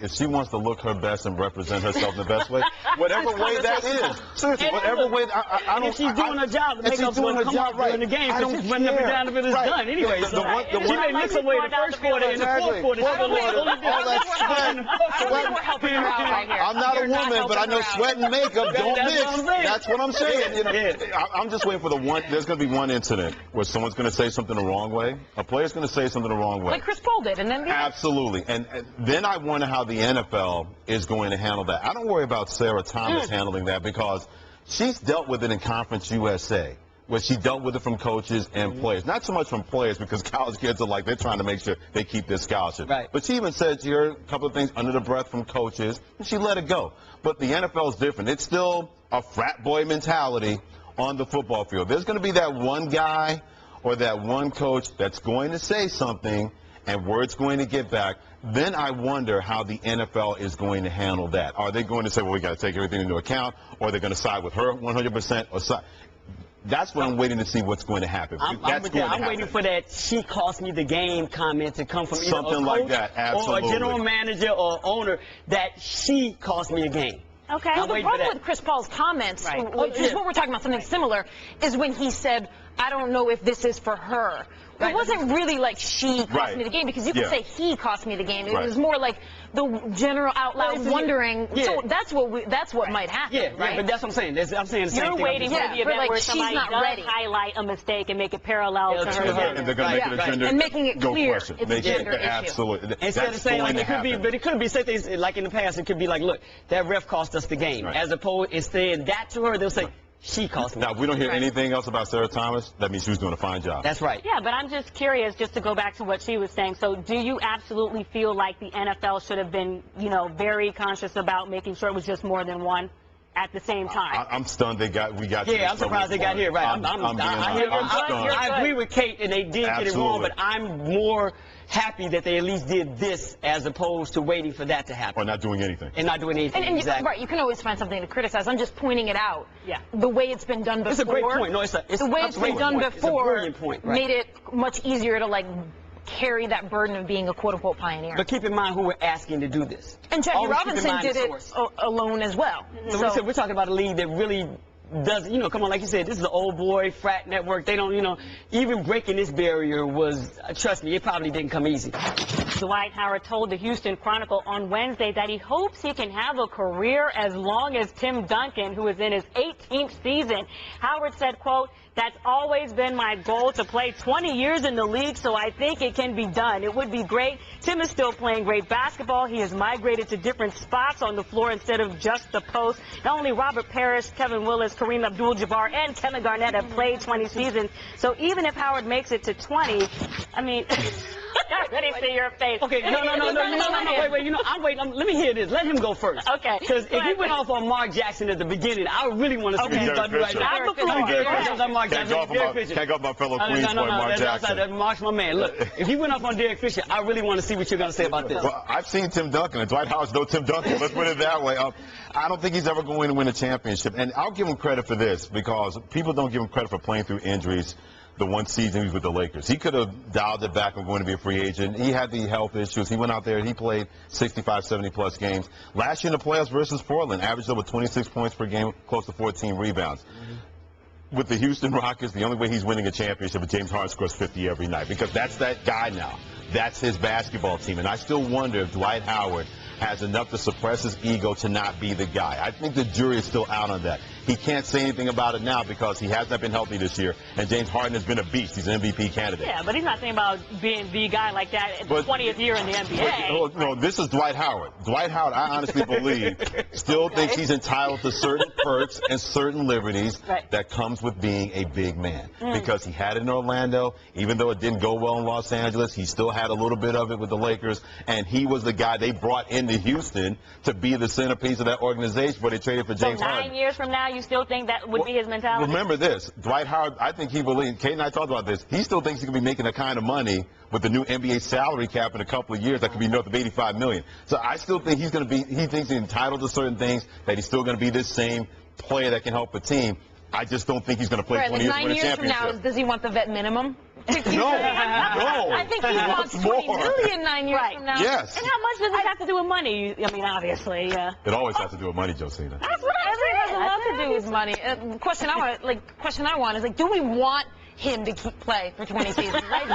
If she wants to look her best and represent herself in the best way, whatever way that is. Seriously, whatever way. I don't. If she's doing her job, the makeup's going to come out during the game. I don't she's running up and down if it's done anyway. So she may look some way the first quarter, in the fourth quarter. I'm not a woman, but I know sweat and makeup don't mix. That's what I'm saying. You know, I'm just waiting for the one. There's going to be one incident where someone's going to say something the wrong way. A player's going to say something the wrong way. Like Chris Paul did, and then Absolutely. And then I wonder how the NFL is going to handle that. I don't worry about Sarah Thomas handling that because she's dealt with it in Conference USA, where she dealt with it from coaches and players. Not so much from players because college kids are like, they're trying to make sure they keep their scholarship. Right. But she even said she heard a couple of things under the breath from coaches, and she let it go. But the NFL is different. It's still a frat boy mentality on the football field. There's going to be that one guy or that one coach that's going to say something and word's going to get back. Then I wonder how the NFL is going to handle that. Are they going to say, well, we got to take everything into account, or are they going to side with her 100% or side? That's what I'm waiting to see what's going to happen. I'm waiting for that she cost me the game comment to come from either something a coach like that. Absolutely. or a general manager or owner that she cost me a game. Okay. Well, the problem with Chris Paul's comments, which is what we're talking about, something similar, is when he said, I don't know if this is for her. It wasn't really like she cost me the game, because you could say he cost me the game. It was more like the general out loud wondering. So that's what might happen. Yeah, right. But that's what I'm saying. I'm saying the same thing. You're waiting for the event like where she's somebody not does ready. highlight a mistake and make it parallel to her. And they're going to make it a gender and making it clear question. it's a gender issue. Absolutely. Instead of saying like it could be, but it could be say things like in the past. It could be like, look, that ref cost us the game. As opposed to saying that to her, they'll say, she cost me. Now, if we don't hear anything else about Sarah Thomas, that means she was doing a fine job. That's right. Yeah, but I'm just curious, just to go back to what she was saying. So do you absolutely feel like the NFL should have been, you know, very conscious about making sure it was just more than one at the same time? I'm stunned we got Yeah, I'm surprised they got here. Right. I agree with Kate, and they did get it wrong, but I'm more happy that they at least did this as opposed to waiting for that to happen. Or not doing anything. And not doing anything. And exactly. Right, you can always find something to criticize. I'm just pointing it out. Yeah. The way it's been done before. It's a great point. No, it's the way it's been done before made it much easier to, like, carry that burden of being a quote-unquote pioneer. But keep in mind who we're asking to do this. And Jackie Robinson did it alone as well. So we're talking about a league that really does, you know, come on, like you said, this is an old boy frat network. They don't, you know, even breaking this barrier was, trust me, it probably didn't come easy. Dwight Howard told the Houston Chronicle on Wednesday that he hopes he can have a career as long as Tim Duncan, who is in his 18th season. Howard said, quote, "That's always been my goal, to play 20 years in the league, so I think it can be done. It would be great. Tim is still playing great basketball. He has migrated to different spots on the floor instead of just the post. Not only Robert Parrish, Kevin Willis, Kareem Abdul-Jabbar, and Kevin Garnett have played 20 seasons. So even if Howard makes it to 20, I mean, I already see your face. Okay, no, wait, you know, I'm waiting. Let me hear this. Let him go first. Okay. Because if he went off on Mark Jackson at the beginning, I really want to see what he's going to do right now. Can't go off my fellow Queens boy, Mark Jackson. Mark's my man. Look, if he went off on Derek Fisher, I really want to see what you're going to say about this. Well, I've seen Tim Duncan, and Dwight Howard's no Tim Duncan. Let's put it that way. I don't think he's ever going to win a championship. And I'll give him credit for this, because people don't give him credit for playing through injuries. The one season he was with the Lakers, he could have dialed it back and going to be a free agent. He had the health issues. He went out there, he played 65, 70-plus games. Last year in the playoffs versus Portland, averaged over 26 points per game, close to 14 rebounds. With the Houston Rockets, the only way he's winning a championship is James Harden scores 50 every night, because that's that guy now. That's his basketball team. And I still wonder if Dwight Howard has enough to suppress his ego to not be the guy. I think the jury is still out on that. He can't say anything about it now because he has not been healthy this year, and James Harden has been a beast. He's an MVP candidate. Yeah, but he's not saying about being the guy like that in the 20th year in the NBA. No, this is Dwight Howard. Dwight Howard, I honestly believe, still thinks he's entitled to certain perks and certain liberties that comes comes with being a big man because he had it in Orlando. Even though it didn't go well in Los Angeles, he still had a little bit of it with the Lakers, and he was the guy they brought into Houston to be the centerpiece of that organization where they traded for James Harden. 9 years from now, you still think that would be his mentality? Remember this, Dwight Howard, I think he believes, Kate and I talked about this, he still thinks he can be making the kind of money with the new NBA salary cap in a couple of years that could be north of $85 million. So I still think he thinks he's entitled to certain things, that he's still going to be this same player that can help a team. I just don't think he's going to play 20 years to win a 9 years from championship. now, does he want the vet minimum? No. I think he wants $20 million 9 years from now. Yes. And how much does it have to do with money? I mean, obviously, It always has to do with money, Josina. That's what I'm saying. It has a lot to do with money. The question I want is, do we want him to play for 20 seasons? Right?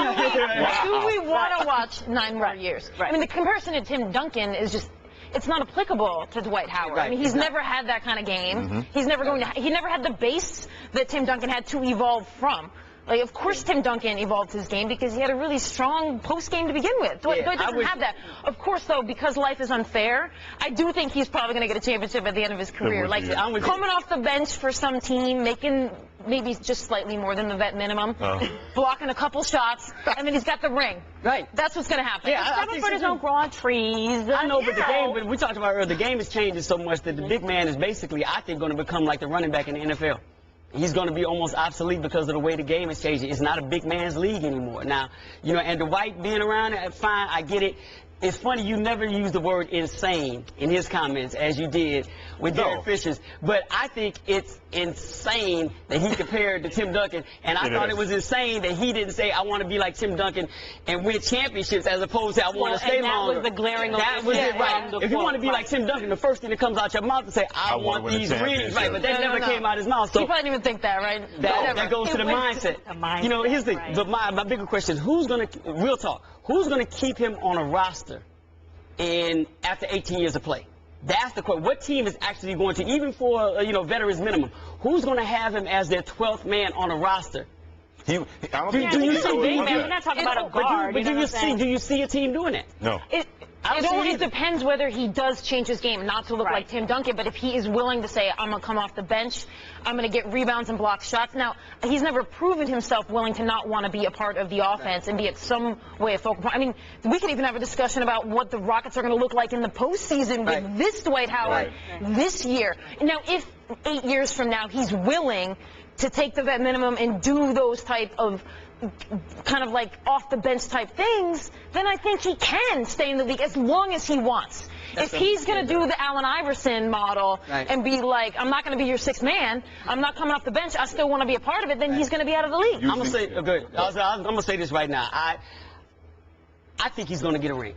Do we want to watch 9 more years? Right. I mean, the comparison to Tim Duncan is just, it's not applicable to Dwight Howard. Right. I mean, he's never had that kind of game. He's never he never had the base that Tim Duncan had to evolve from. Like, of course Tim Duncan evolved his game because he had a really strong post game to begin with. Dwight doesn't have that. Of course, though, because life is unfair, I do think he's probably going to get a championship at the end of his career. Like, coming off the bench for some team, making maybe just slightly more than the vet minimum, blocking a couple shots, and then he's got the ring. Right. That's what's going to happen. Yeah, I think so, don't grow on trees. I know, but but we talked about earlier, the game is changing so much that the big man is basically, I think, going to become like the running back in the NFL. He's going to be almost obsolete because of the way the game is changing. It's not a big man's league anymore. Now, and Dwight being around, fine, I get it. It's funny you never use the word insane in his comments as you did with Derek Fisher's. But I think it's insane that he compared to Tim Duncan. And I thought it was insane that he didn't say, I want to be like Tim Duncan and win championships as opposed to I want to stay longer. That was the glaring That was it, right. If you want to be like Tim Duncan, the first thing that comes out your mouth is say, I want these rings. Right, but that never came out his mouth. So he probably didn't even think that, right? That goes to the mindset. Here's the thing. But my bigger question is, who's going to, real talk, who's going to keep him on a roster after 18 years of play? That's the question. What team is actually going to, even for veterans minimum, who's going to have him as their 12th man on a roster? We're not talking about a guard. But do you see a team doing that? No. It depends whether he does change his game, not to look like Tim Duncan, but if he is willing to say, I'm going to come off the bench, I'm going to get rebounds and block shots. Now, he's never proven himself willing to not want to be a part of the offense and be at some way a focal point. I mean, we could even have a discussion about what the Rockets are going to look like in the postseason with this Dwight Howard this year. Now, if 8 years from now he's willing to take the vet minimum and do those type of kind of like off the bench type things, then I think he can stay in the league as long as he wants. If he's going to do the Allen Iverson model and be like, I'm not going to be your sixth man, I'm not coming off the bench, I still want to be a part of it, then he's going to be out of the league. I'm going to say this right now. I think he's going to get a ring.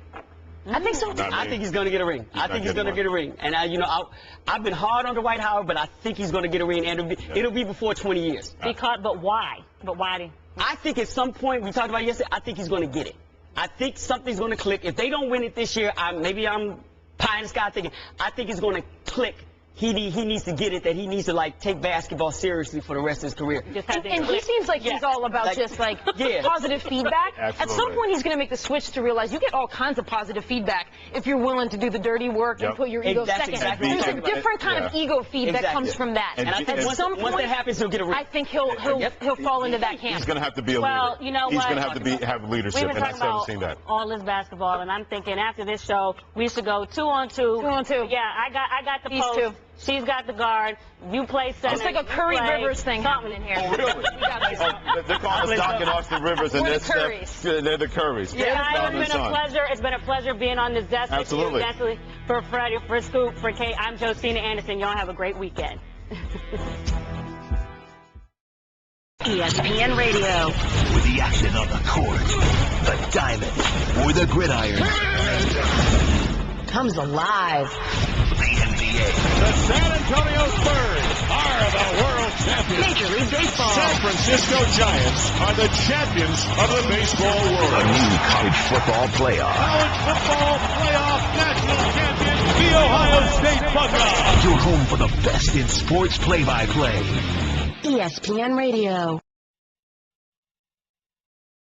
I think so. I think he's going to get a ring. I think he's going to get a ring. And I've been hard on Dwight Howard, but I think he's going to get a ring, and it'll be before 20 years. But why? But why? I think at some point, we talked about it yesterday, I think he's going to get it. I think something's going to click. If they don't win it this year, maybe I'm pie in the sky thinking, I think it's going to click. He needs to get it, that he needs to take basketball seriously for the rest of his career. And he seems like he's all about positive feedback. Absolutely. At some point he's going to make the switch to realize you get all kinds of positive feedback if you're willing to do the dirty work and put your ego second. There's a different kind of ego feed that comes from that. And I think once that happens, he'll get a ring. I think he'll fall into that camp. He's going to have to be a leader. Well, you know He's what? going to have to have leadership, We've been and I talking haven't seen that. about all this basketball, and I'm thinking after this show, we should go 2-on-2. 2-on-2. Yeah, I got the These post. two. She's got the guard. You play center. It's like a Curry Rivers thing happening here. Oh, really? They're called the Doc and Austin Rivers, and they're the Currys. Yeah, it's been a pleasure being on this desk. Absolutely. With you. For Freddie, for Scoop, for Kate, I'm Josina Anderson. Y'all have a great weekend. ESPN Radio. With the action on the court, the diamond, or the gridiron. Comes alive. The NBA. The San Antonio Spurs are the world champions. Major League Baseball. San Francisco Giants are the champions of the baseball world. A new college football playoff. College football playoff national champion, the Ohio State Buckeyes. Your home for the best in sports play-by-play. ESPN Radio.